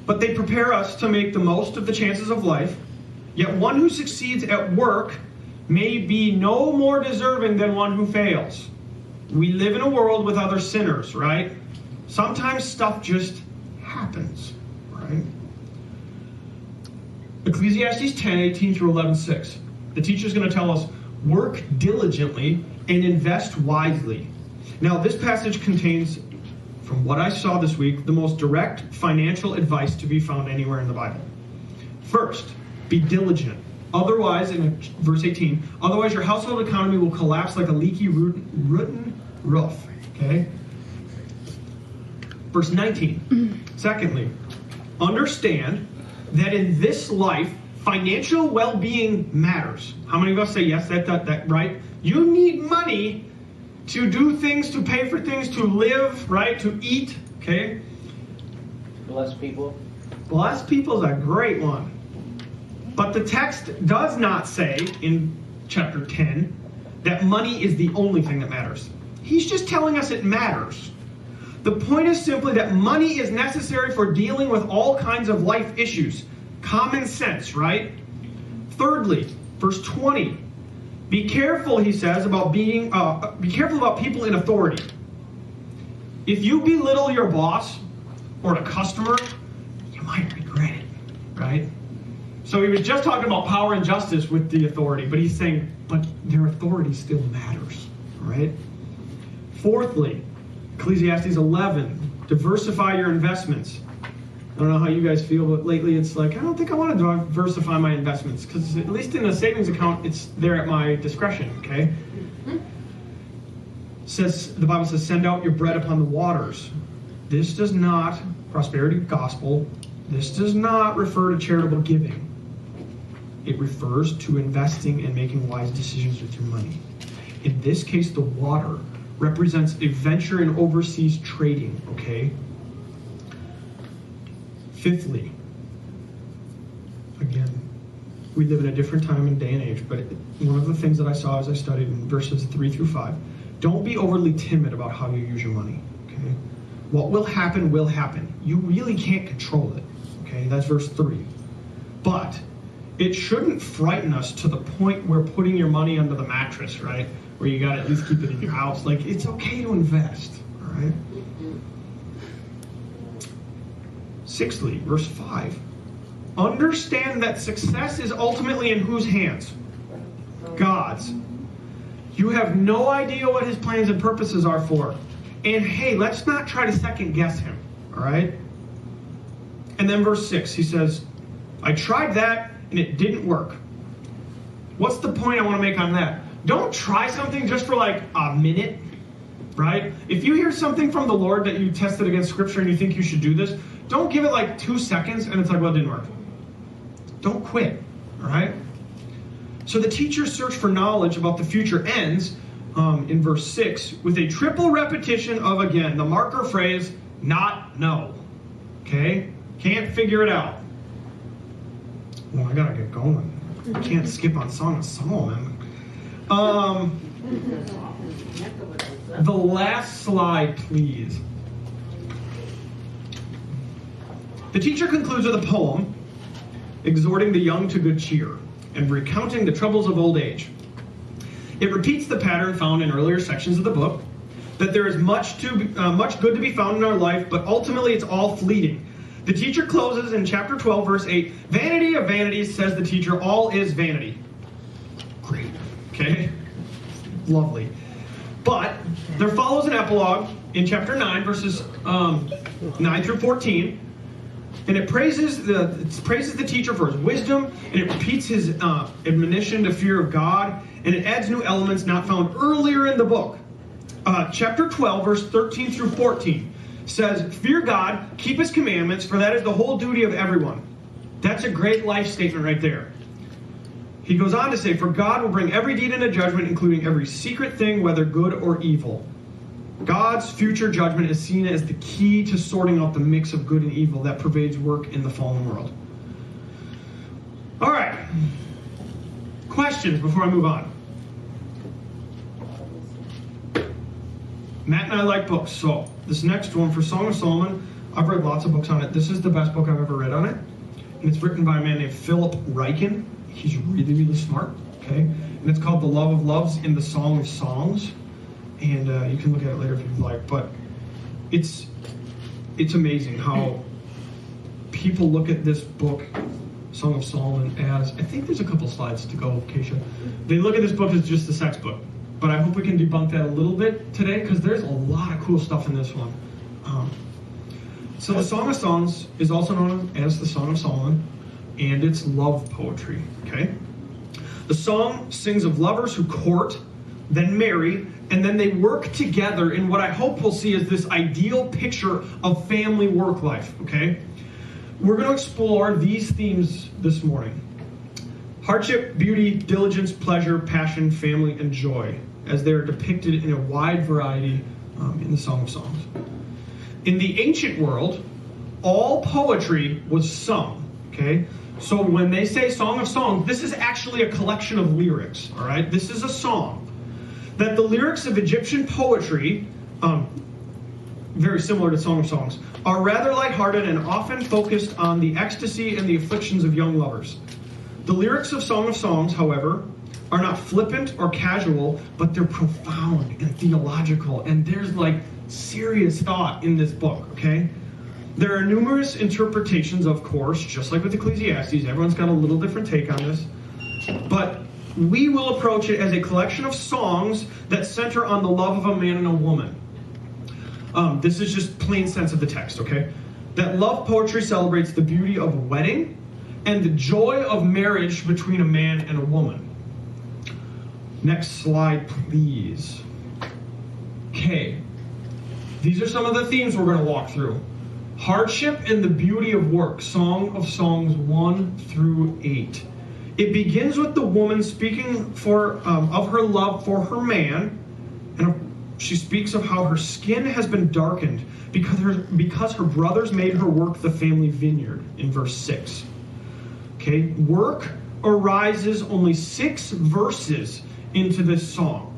but they prepare us to make the most of the chances of life. Yet one who succeeds at work may be no more deserving than one who fails. We live in a world with other sinners, right? Sometimes stuff just happens, right? Ecclesiastes 10:18 through 11:6. The teacher's going to tell us, work diligently and invest wisely. Now, this passage contains, from what I saw this week, the most direct financial advice to be found anywhere in the Bible. First, be diligent. Otherwise, in verse 18, otherwise your household economy will collapse like a leaky rotten roof. Okay? Verse 19. Secondly, understand that in this life, financial well-being matters. How many of us say yes, that right? You need money to do things, to pay for things, to live, right? To eat, okay? Bless people. Bless people is a great one. But the text does not say in chapter 10 that money is the only thing that matters. He's just telling us it matters. The point is simply that money is necessary for dealing with all kinds of life issues. Common sense, right? Thirdly, verse 20. Be careful, he says, about be careful about people in authority. If you belittle your boss or a customer, you might regret it, right? So he was just talking about power and justice with the authority, but he's saying, but their authority still matters, right? Fourthly, Ecclesiastes 11, diversify your investments. I don't know how you guys feel, but lately it's like, I don't think I want to diversify my investments, because at least in a savings account, it's there at my discretion, okay? The Bible says, send out your bread upon the waters. This does not, prosperity gospel, this does not refer to charitable giving. It refers to investing and making wise decisions with your money. In this case, the water represents a venture in overseas trading, okay? Fifthly, again, we live in a different time and day and age, but one of the things that I saw as I studied in verses 3 through 5, don't be overly timid about how you use your money, okay? What will happen will happen. You really can't control it, okay? That's verse 3. But it shouldn't frighten us to the point where putting your money under the mattress, right? Where you got to at least keep it in your house. Like, it's okay to invest, all right? Sixthly, verse 5. understand that success is ultimately in whose hands? God's. You have no idea what his plans and purposes are for. And hey, let's not try to second guess him, all right? And then verse 6, he says, I tried that and it didn't work. What's the point I want to make on that? Don't try something just for like a minute, right? If you hear something from the Lord that you tested against Scripture and you think you should do this, don't give it like 2 seconds and it's like, well, it didn't work. Don't quit, all right? So the teacher's search for knowledge about the future ends in verse 6 with a triple repetition of, again, the marker phrase, not know. Okay? Can't figure it out. Well, I gotta get going. I can't skip on Song of Solomon. The last slide, please. The teacher concludes with a poem exhorting the young to good cheer and recounting the troubles of old age. It repeats the pattern found in earlier sections of the book, that there is much good to be found in our life, but ultimately it's all fleeting. The teacher closes in chapter 12, verse 8, vanity of vanities, says the teacher, all is vanity. Great, okay? Lovely. But there follows an epilogue in chapter 9, verses 9 through 14, and it praises the teacher for his wisdom, and it repeats his admonition to fear of God, and it adds new elements not found earlier in the book. Chapter 12, verse 13 through 14 says, fear God, keep his commandments, for that is the whole duty of everyone. That's a great life statement right there. He goes on to say, for God will bring every deed into judgment, including every secret thing, whether good or evil. God's future judgment is seen as the key to sorting out the mix of good and evil that pervades work in the fallen world. All right. Questions before I move on? Matt and I like books, so this next one for Song of Solomon, I've read lots of books on it. This is the best book I've ever read on it. And it's written by a man named Philip Ryken. He's really, really smart, okay? And it's called The Love of Loves in the Song of Songs. And you can look at it later if you'd like. But it's amazing how people look at this book, Song of Solomon, as, I think there's a couple slides to go, Keisha. They look at this book as just a sex book. But I hope we can debunk that a little bit today, because there's a lot of cool stuff in this one. So the Song of Songs is also known as the Song of Solomon, and it's love poetry, okay? The song sings of lovers who court, then marry, and then they work together in what I hope we'll see as this ideal picture of family work life, okay? We're going to explore these themes this morning. Hardship, beauty, diligence, pleasure, passion, family, and joy, as they are depicted in a wide variety in the Song of Songs. In the ancient world, all poetry was sung, okay? So when they say Song of Songs, this is actually a collection of lyrics, all right? This is a song. That the lyrics of Egyptian poetry, very similar to Song of Songs, are rather lighthearted and often focused on the ecstasy and the afflictions of young lovers. The lyrics of Song of Songs, however, are not flippant or casual, but they're profound and theological, and there's like serious thought in this book, okay? There are numerous interpretations, of course, just like with Ecclesiastes. Everyone's got a little different take on this. But we will approach it as a collection of songs that center on the love of a man and a woman. This is just plain sense of the text, okay? That love poetry celebrates the beauty of a wedding and the joy of marriage between a man and a woman. Next slide, please. Okay. These are some of the themes we're going to walk through. Hardship and the beauty of work, Song of Songs 1 through 8. It begins with the woman speaking of her love for her man, and she speaks of how her skin has been darkened because her brothers made her work the family vineyard in verse 6. Okay, work arises only 6 verses into this song.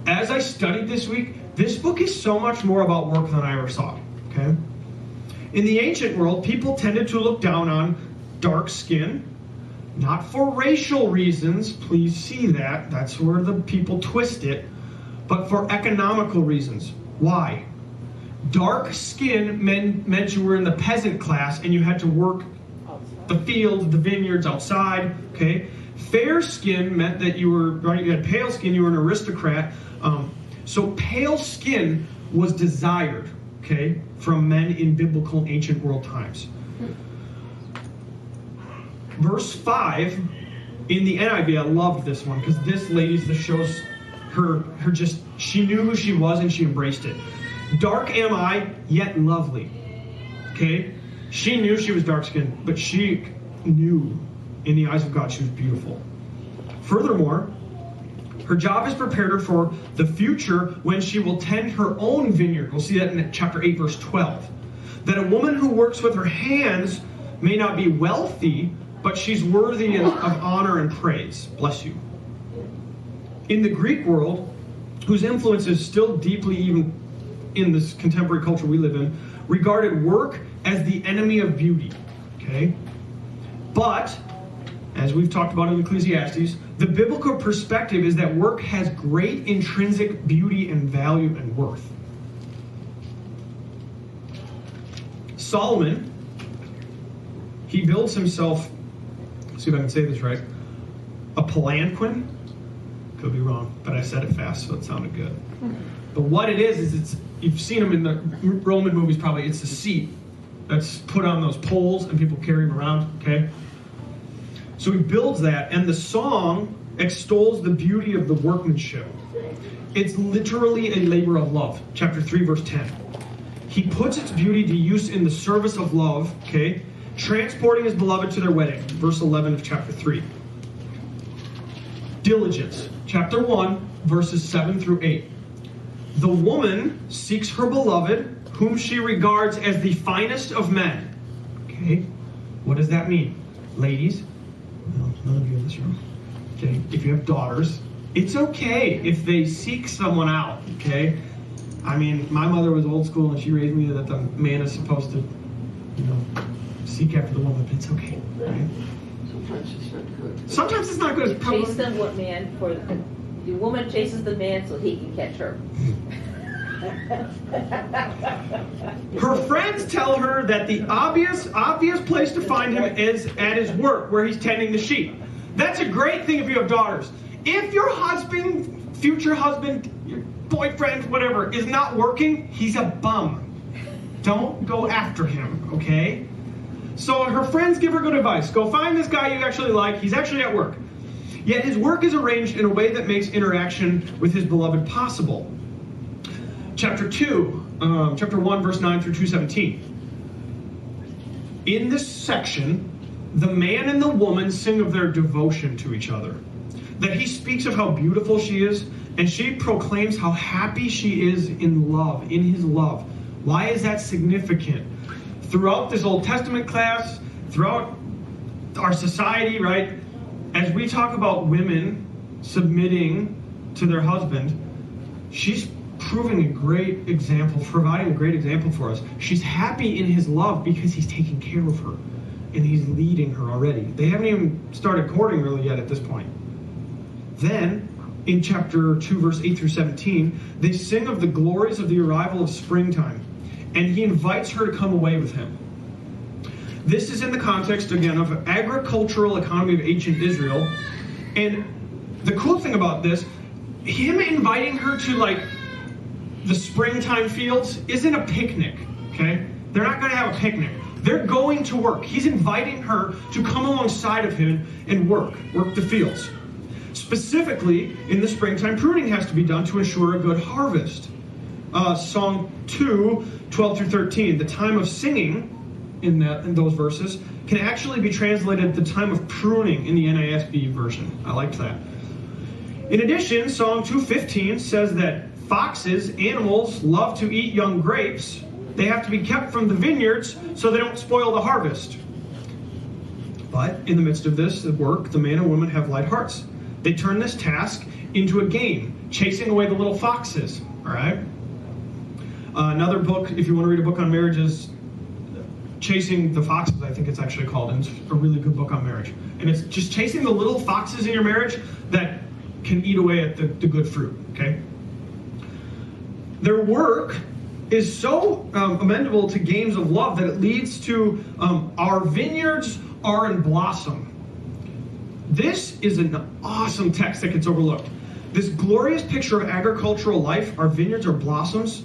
As I studied this week, this book is so much more about work than I ever saw. Okay, in the ancient world, people tended to look down on dark skin. Not for racial reasons, please see that. That's where the people twist it. But for economical reasons. Why? Dark skin meant you were in the peasant class and you had to work the fields, the vineyards outside. Okay, fair skin meant that you were right. You had pale skin, you were an aristocrat. So pale skin was desired. Okay, from men in biblical ancient world times. Verse 5 in the NIV, I loved this one because this shows her just, she knew who she was and she embraced it. Dark am I, yet lovely. Okay? She knew she was dark-skinned, but she knew in the eyes of God she was beautiful. Furthermore, her job has prepared her for the future when she will tend her own vineyard. We'll see that in chapter 8, verse 12. That a woman who works with her hands may not be wealthy, but she's worthy of honor and praise. Bless you. In the Greek world, whose influence is still deeply even in this contemporary culture we live in, regarded work as the enemy of beauty. Okay? But, as we've talked about in Ecclesiastes, the biblical perspective is that work has great intrinsic beauty and value and worth. Solomon, he builds himself, let's see if I can say this right, a palanquin. Could be wrong, but I said it fast, so it sounded good. But what it is it's, you've seen them in the Roman movies probably, it's a seat that's put on those poles and people carry them around, okay? So he builds that, and the song extols the beauty of the workmanship. It's literally a labor of love. Chapter 3, verse 10. He puts its beauty to use in the service of love, okay? Transporting his beloved to their wedding. Verse 11 of chapter 3. Diligence. Chapter 1, verses 7 through 8. The woman seeks her beloved, whom she regards as the finest of men. Okay? What does that mean? Ladies, no, none of you in this room. Okay? If you have daughters, it's okay if they seek someone out. Okay? I mean, my mother was old school and she raised me that the man is supposed to, seek after the woman, but it's okay. Right? Sometimes it's not good. Sometimes it's not good. It's Chase them what man for the woman chases the man so he can catch her. Her friends tell her that the obvious place to find him is at his work, where he's tending the sheep. That's a great thing if you have daughters. If your husband, future husband, your boyfriend, whatever, is not working, he's a bum. Don't go after him, okay? So her friends give her good advice. Go find this guy you actually like. He's actually at work. Yet his work is arranged in a way that makes interaction with his beloved possible. Chapter 1, verse 9 through 2:17. In this section, the man and the woman sing of their devotion to each other. That he speaks of how beautiful she is, and she proclaims how happy she is in love, in his love. Why is that significant? Throughout this Old Testament class, throughout our society, right, as we talk about women submitting to their husband, she's providing a great example for us. She's happy in his love because he's taking care of her and he's leading her already. They haven't even started courting really yet at this point. Then, in chapter 2, verse 8 through 17, they sing of the glories of the arrival of springtime, and he invites her to come away with him. This is in the context, again, of agricultural economy of ancient Israel. And the cool thing about this, him inviting her to, the springtime fields isn't a picnic, okay? They're not going to have a picnic. They're going to work. He's inviting her to come alongside of him and work the fields. Specifically, in the springtime, pruning has to be done to ensure a good harvest. Song 2, 12 through 13, the time of singing in those verses can actually be translated the time of pruning in the NASB version. I liked that. In addition, Song 2:15 says that foxes, animals, love to eat young grapes. They have to be kept from the vineyards so they don't spoil the harvest. But in the midst of this work, the man and woman have light hearts. They turn this task into a game, chasing away the little foxes. All right? Another book, if you want to read a book on marriage, is Chasing the Foxes, I think it's actually called, and it's a really good book on marriage. And it's just chasing the little foxes in your marriage that can eat away at the good fruit, okay? Their work is so amendable to games of love that it leads to our vineyards are and blossom. This is an awesome text that gets overlooked. This glorious picture of agricultural life, our vineyards are blossoms.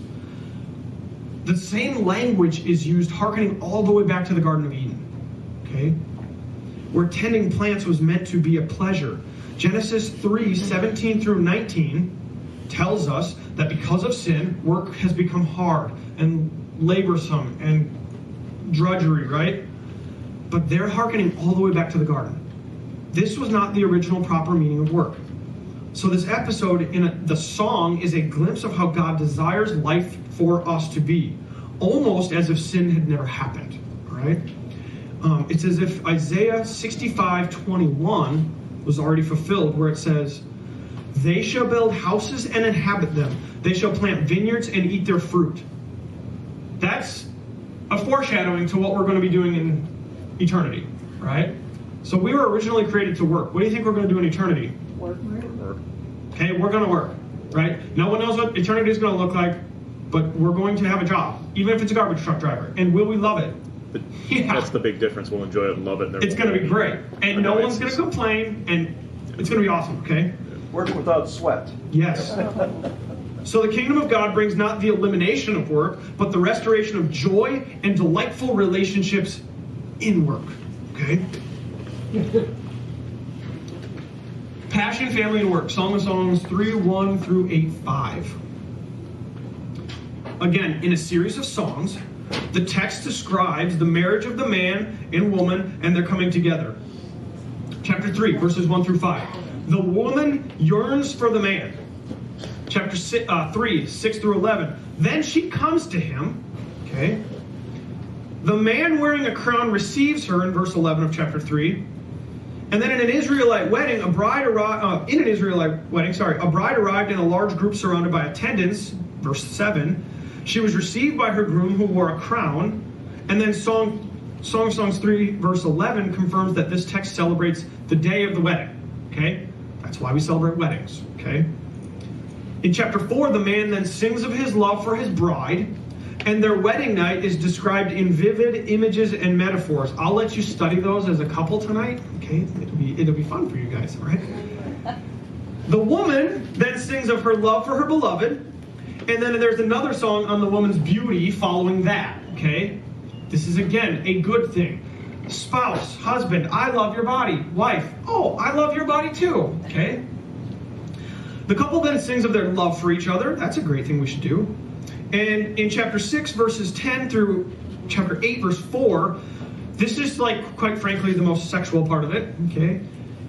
The same language is used hearkening all the way back to the Garden of Eden. Okay? Where tending plants was meant to be a pleasure. Genesis 3:17 through 19 tells us that because of sin, work has become hard and laborsome and drudgery, right? But they're hearkening all the way back to the garden. This was not the original proper meaning of work. So this episode in the song is a glimpse of how God desires life for us to be, almost as if sin had never happened. All right? It's as if Isaiah 65:21 was already fulfilled, where it says, "They shall build houses and inhabit them. They shall plant vineyards and eat their fruit." That's a foreshadowing to what we're going to be doing in eternity, right? So we were originally created to work. What do you think we're going to do in eternity? Work. Okay, we're going to work, right? No one knows what eternity is going to look like, but we're going to have a job, even if it's a garbage truck driver. And will we love it? Yeah. That's the big difference. We'll enjoy it and love it. And It's going to be great. And no one's going to complain, and it's going to be awesome, okay? Work without sweat. Yes. So the kingdom of God brings not the elimination of work, but the restoration of joy and delightful relationships in work, okay? Passion, family, and work. Song of Songs 3:1 through 8:5. Again, in a series of songs, the text describes the marriage of the man and woman and their coming together. Chapter 3, verses 1 through 5. The woman yearns for the man. Chapter 3, 6 through 11. Then she comes to him. Okay. The man wearing a crown receives her in verse 11 of chapter 3. And then in an Israelite wedding, a bride arrived in a large group surrounded by attendants, verse 7. She was received by her groom who wore a crown. And then Song of Songs 3, verse 11 confirms that this text celebrates the day of the wedding. Okay? That's why we celebrate weddings. Okay? In chapter 4, the man then sings of his love for his bride, and their wedding night is described in vivid images and metaphors. I'll let you study those as a couple tonight. Okay? It'll be fun for you guys, all right? The woman then sings of her love for her beloved, and then there's another song on the woman's beauty following that. Okay? This is, again, a good thing. Spouse, husband, I love your body. Wife, oh, I love your body too. Okay? The couple then sings of their love for each other. That's a great thing we should do. And in chapter 6, verses 10 through chapter 8, verse 4, this is, like, quite frankly, the most sexual part of it. Okay?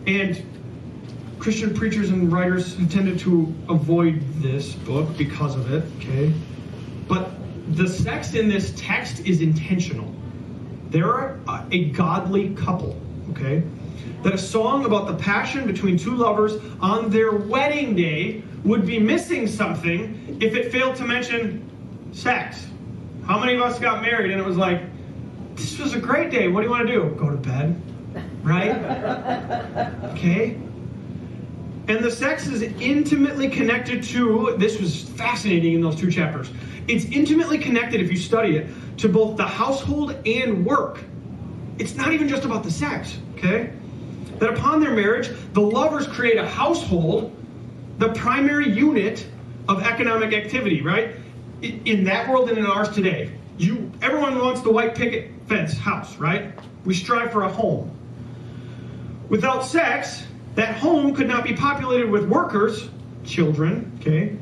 And Christian preachers and writers have tended to avoid this book because of it. Okay? But the sex in this text is intentional. They're a godly couple. Okay? That a song about the passion between two lovers on their wedding day would be missing something if it failed to mention sex. How many of us got married and it was like, this was a great day, what do you want to do? Go to bed, right? Okay? And the sex is intimately connected to, this was fascinating in those two chapters, it's intimately connected, if you study it, to both the household and work. It's not even just about the sex, okay? That upon their marriage, the lovers create a household, the primary unit of economic activity, right? In that world and in ours today, everyone wants the white picket fence house, right? We strive for a home. Without sex, that home could not be populated with workers, children, okay?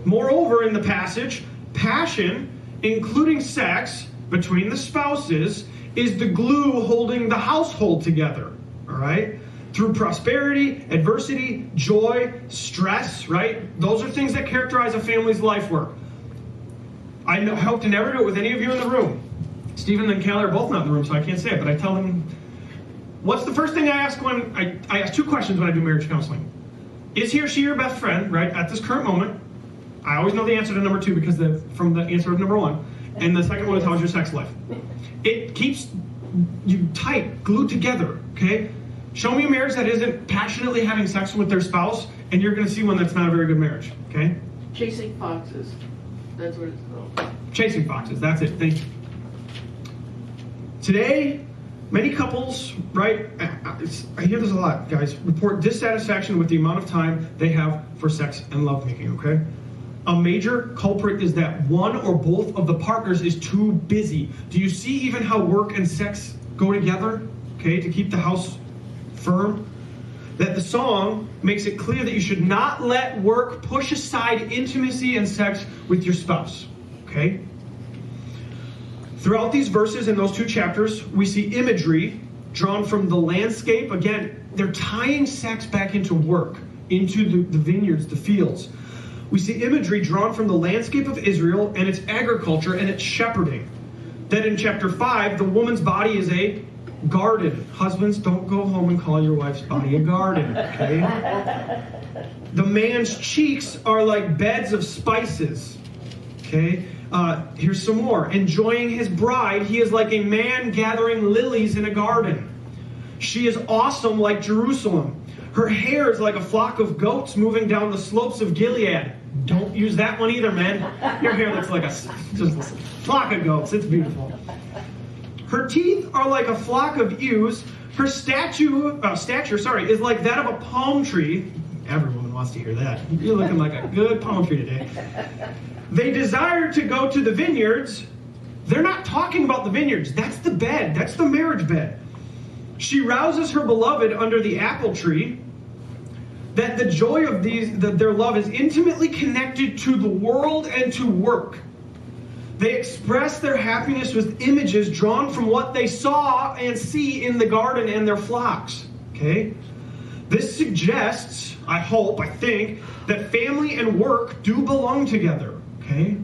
Moreover, in the passage, passion, including sex, between the spouses, is the glue holding the household together. All right? Through prosperity, adversity, joy, stress, right? Those are things that characterize a family's life work. I hope to never do it with any of you in the room. Stephen and Callie are both not in the room, so I can't say it, but I tell them, what's the first thing I ask when, I ask two questions when I do marriage counseling. Is he or she your best friend, right, at this current moment? I always know the answer to number two because from the answer of number one. And the second one is, how's your sex life? It keeps you tight, glued together, okay? Show me a marriage that isn't passionately having sex with their spouse, and you're going to see one that's not a very good marriage, okay? Chasing foxes. That's what it's called. Chasing foxes, that's it. Thank you. Today, Many couples, right, I hear this a lot, guys, report dissatisfaction with the amount of time they have for sex and lovemaking, okay? A major culprit is that one or both of the partners is too busy. Do you see even how work and sex go together, okay, to keep the house firm? That the song makes it clear that you should not let work push aside intimacy and sex with your spouse, okay? Throughout these verses in those 2 chapters, we see imagery drawn from the landscape. Again, they're tying sex back into work, into the vineyards, the fields. We see imagery drawn from the landscape of Israel and its agriculture and its shepherding. Then in chapter 5, the woman's body is a garden. Husbands, don't go home and call your wife's body a garden, okay? The man's cheeks are like beds of spices, okay? Here's some more. Enjoying his bride, he is like a man gathering lilies in a garden. She is awesome like Jerusalem. Her hair is like a flock of goats moving down the slopes of Gilead. Don't use that one either, man. Your hair looks like just a flock of goats. It's beautiful. Her teeth are like a flock of ewes. Her stature, is like that of a palm tree. Every woman wants to hear that. You're looking like a good palm tree today. They desire to go to the vineyards. They're not talking about the vineyards. That's the bed. That's the marriage bed. She rouses her beloved under the apple tree. That the joy of their love is intimately connected to the world and to work. They express their happiness with images drawn from what they saw and see in the garden and their flocks. Okay? This suggests, I think, that family and work do belong together. Okay?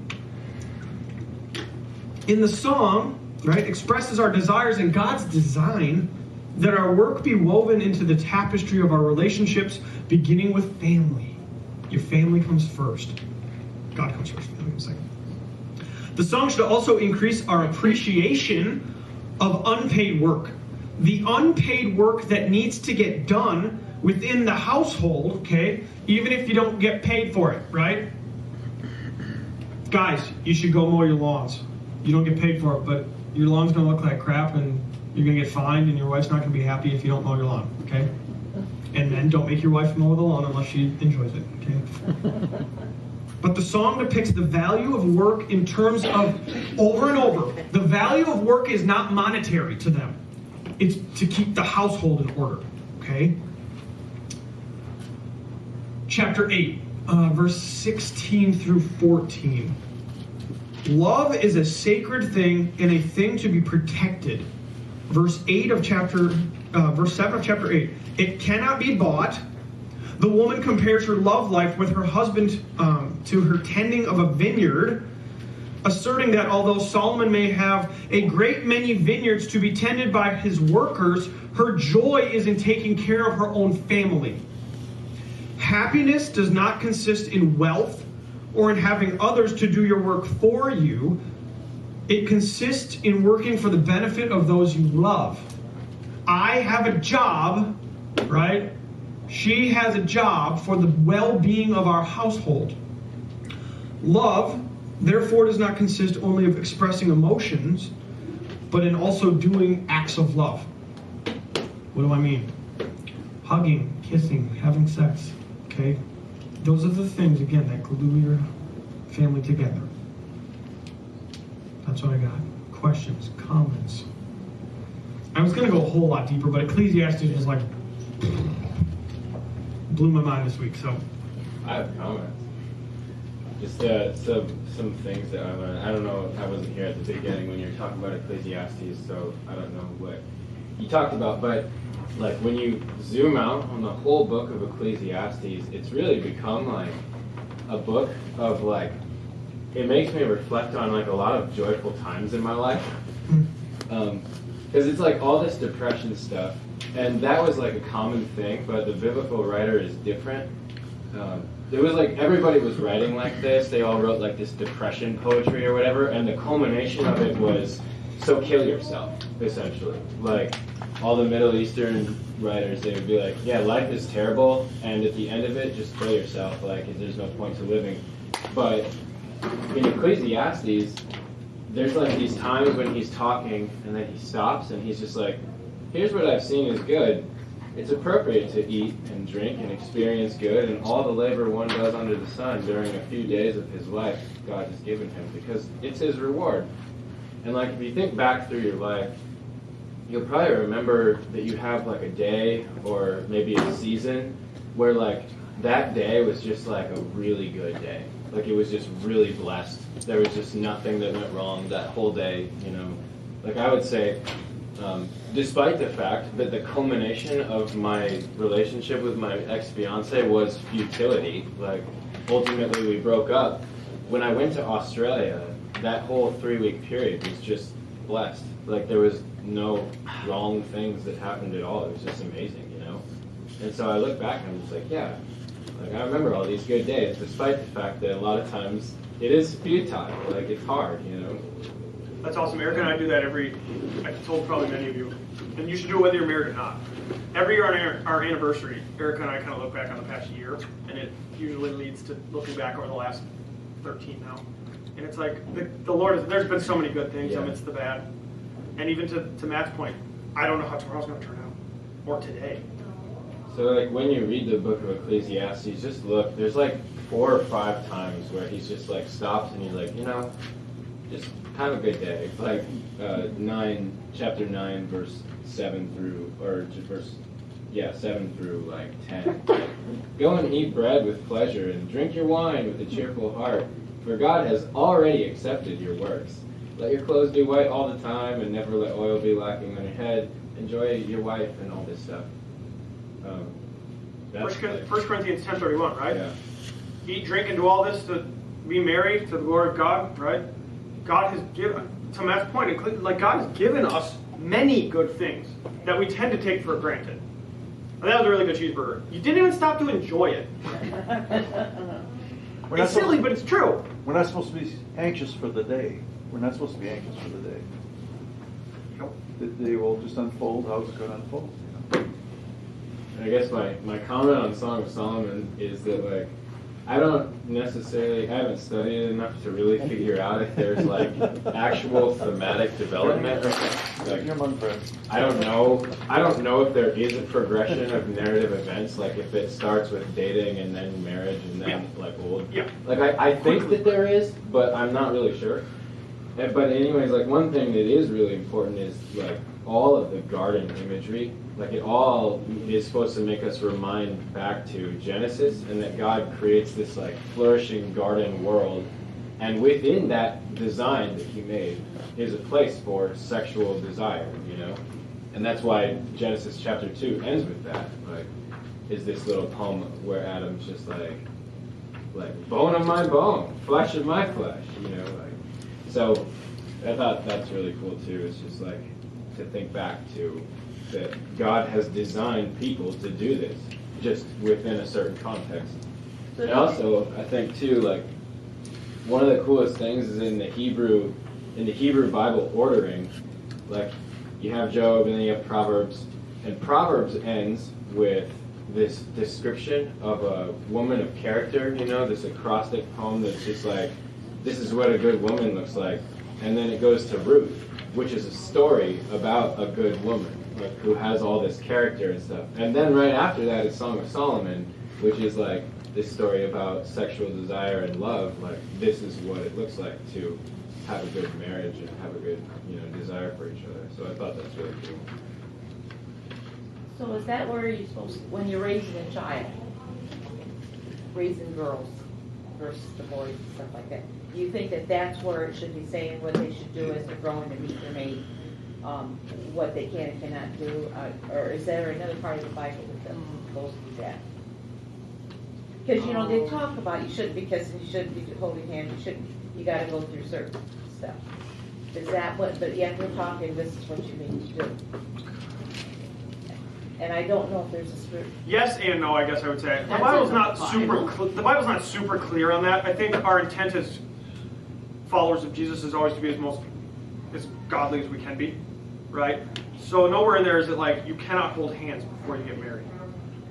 In the song, right, expresses our desires in God's design that our work be woven into the tapestry of our relationships, beginning with family. Your family comes first. God comes first, family comes second. The song should also increase our appreciation of unpaid work. The unpaid work that needs to get done within the household, okay, even if you don't get paid for it, right? Guys, you should go mow your lawns. You don't get paid for it, but your lawn's going to look like crap, and you're going to get fined, and your wife's not going to be happy if you don't mow your lawn, okay? And men, don't make your wife mow the lawn unless she enjoys it, okay? But the song depicts the value of work in terms of, over and over, the value of work is not monetary to them. It's to keep the household in order, okay? Chapter 8, verse 16 through 14. Love is a sacred thing and a thing to be protected. Verse 7 of chapter 8. It cannot be bought. The woman compares her love life with her husband to her tending of a vineyard, asserting that although Solomon may have a great many vineyards to be tended by his workers, her joy is in taking care of her own family. Happiness does not consist in wealth or in having others to do your work for you. It consists in working for the benefit of those you love. I have a job, right? She has a job for the well-being of our household. Love, therefore, does not consist only of expressing emotions, but in also doing acts of love. What do I mean? Hugging, kissing, having sex, okay? Those are the things, again, that glue your family together. That's what I got. Questions, comments. I was going to go a whole lot deeper, but Ecclesiastes was like, blew my mind this week, so. I have comments. Just some things that I learned. I don't know if I wasn't here at the beginning when you were talking about Ecclesiastes, so I don't know what you talked about, but like when you zoom out on the whole book of Ecclesiastes, it's really become like a book of like, it makes me reflect on like a lot of joyful times in my life. Because it's like all this depression stuff, and that was like a common thing, but the biblical writer is different. It was like everybody was writing like this. They all wrote like this depression poetry or whatever, and the culmination of it was, so kill yourself, essentially. Like all the Middle Eastern writers, they would be like, yeah, life is terrible, and at the end of it, just kill yourself, like there's no point to living. But in Ecclesiastes, there's like these times when he's talking and then he stops and he's just like, here's what I've seen is good. It's appropriate to eat and drink and experience good and all the labor one does under the sun during a few days of his life God has given him because it's his reward. And like if you think back through your life, you'll probably remember that you have like a day or maybe a season where like that day was just like a really good day. Like it was just really blessed. There was just nothing that went wrong that whole day, you know. Like I would say, despite the fact that the culmination of my relationship with my ex-fiance was futility, like ultimately we broke up, when I went to Australia, that whole 3-week period was just blessed. Like there was no wrong things that happened at all. It was just amazing, you know. And so I look back and I'm just like, yeah, like I remember all these good days, despite the fact that a lot of times it is futile, like it's hard, you know. That's awesome. Erica and I do that I've told probably many of you, and you should do it whether you're married or not. Every year on our anniversary, Erica and I kind of look back on the past year, and it usually leads to looking back over the last 13 now. And it's like, the Lord, there's been so many good things amidst the bad. And even to Matt's point, I don't know how tomorrow's going to turn out, or today. So like when you read the book of Ecclesiastes, just look, there's like 4 or 5 times where he's just like stops and he's like, you know, just have a good day. Like chapter 9, verse 7 through, 7 through like 10. Go and eat bread with pleasure and drink your wine with a cheerful heart, for God has already accepted your works. Let your clothes be white all the time and never let oil be lacking on your head. Enjoy your wife and all this stuff. 1 Corinthians 10:31, right? Yeah. Eat, drink, and do all this to be married to the glory of God, right? God has given, to Matt's point, like God has given us many good things that we tend to take for granted. And that was a really good cheeseburger. You didn't even stop to enjoy it. It's silly, but it's true. We're not supposed to be anxious for the day. We're not supposed to be anxious for the day. The day will just unfold how it's going to unfold. I guess my comment on Song of Solomon is that like I haven't studied it enough to really figure out if there's like actual thematic development. Like, I don't know if there is a progression of narrative events, like if it starts with dating and then marriage and then like old. Yeah. Like I think that there is, but I'm not really sure. But anyways, like one thing that is really important is like all of the garden imagery. Like it all is supposed to make us remind back to Genesis and that God creates this like flourishing garden world. And within that design that he made is a place for sexual desire, you know? And that's why Genesis chapter 2 ends with that. Like, is this little poem where Adam's just like bone of my bone, flesh of my flesh, you know? Like, so I thought that's really cool too. It's just like to think back to that God has designed people to do this, just within a certain context. And also, I think too, like one of the coolest things is in the Hebrew Bible ordering. Like you have Job and then you have Proverbs, and Proverbs ends with this description of a woman of character. You know, this acrostic poem that's just like, this is what a good woman looks like, and then it goes to Ruth, which is a story about a good woman. Like, who has all this character and stuff. And then right after that is Song of Solomon, which is like this story about sexual desire and love. Like, this is what it looks like to have a good marriage and have a good, desire for each other. So I thought that's really cool. So is that where you're supposed to, when you're raising a child, raising girls versus the boys and stuff like that, do you think that that's where it should be saying what they should do as they're growing to meet their mate? What they can and cannot do, or is there another part of the Bible that goes with that? Because they talk about you shouldn't be kissing, you shouldn't be holding hands, you got to go through certain stuff. Is that what? But yet we're talking. This is what you need to do. And I don't know if there's a spirit. Yes and no, I guess I would say. The Bible's not super clear on that. I think our intent as followers of Jesus is always to be as godly as we can be, right? So nowhere in there is it like you cannot hold hands before you get married.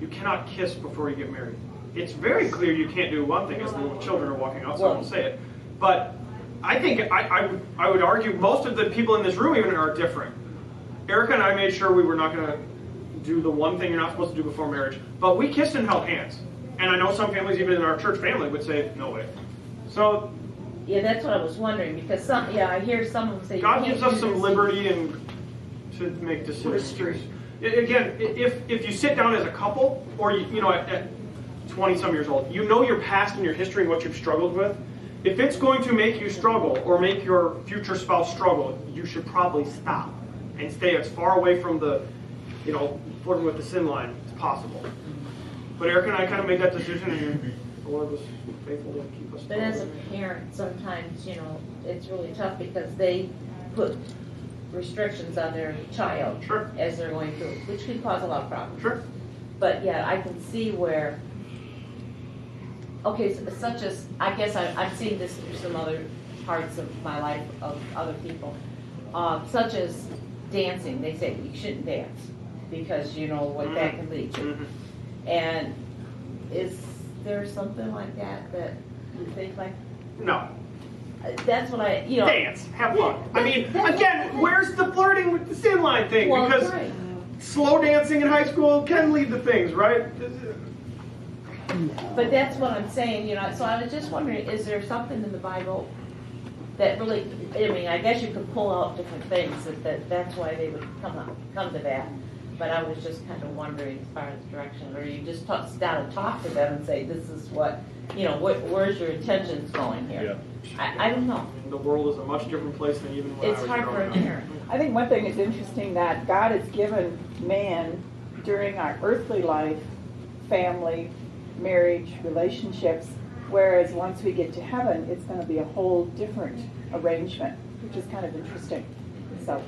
You cannot kiss before you get married. It's very clear you can't do one thing as the children are walking out, so I won't say it. But I think I would argue most of the people in this room even are different. Erica and I made sure we were not going to do the one thing you're not supposed to do before marriage, but we kissed and held hands. And I know some families, even in our church family, would say, no way. So Yeah, that's what I was wondering, because I hear some of them say. you God can't gives us do some this. liberty and to make decisions. Again, if you sit down as a couple, or at 20-some years old, you know your past and your history and what you've struggled with. If it's going to make you struggle or make your future spouse struggle, you should probably stop and stay as far away from the, flirting with the sin line as possible. But Eric and I kind of made that decision, and the Lord was faithful to keep us. But as a parent, sometimes, it's really tough because they put restrictions on their child Sure. as they're going through, which can cause a lot of problems. Sure. But yeah, I can see where, okay, such as, I guess I've seen this through some other parts of my life of other people, such as dancing. They say you shouldn't dance because you know what that can lead to. Mhm. And is there something like that you think like? No. That's what Dance. Have fun. I mean, again, where's the flirting with the sin line thing? Well, Because right. slow dancing in high school can lead to things, right? But that's what I'm saying, so I was just wondering, is there something in the Bible that really, I guess you could pull out different things that's why they would come to that. But I was just kind of wondering as far as direction, or you just got to talk to them and say, this is what, where's your intentions going here? Yeah. I don't know. The world is a much different place than even when I It's was hard for growing a up. parent. I think one thing is interesting that God has given man during our earthly life, family, marriage, relationships, whereas once we get to heaven, it's going to be a whole different arrangement, which is kind of interesting. So.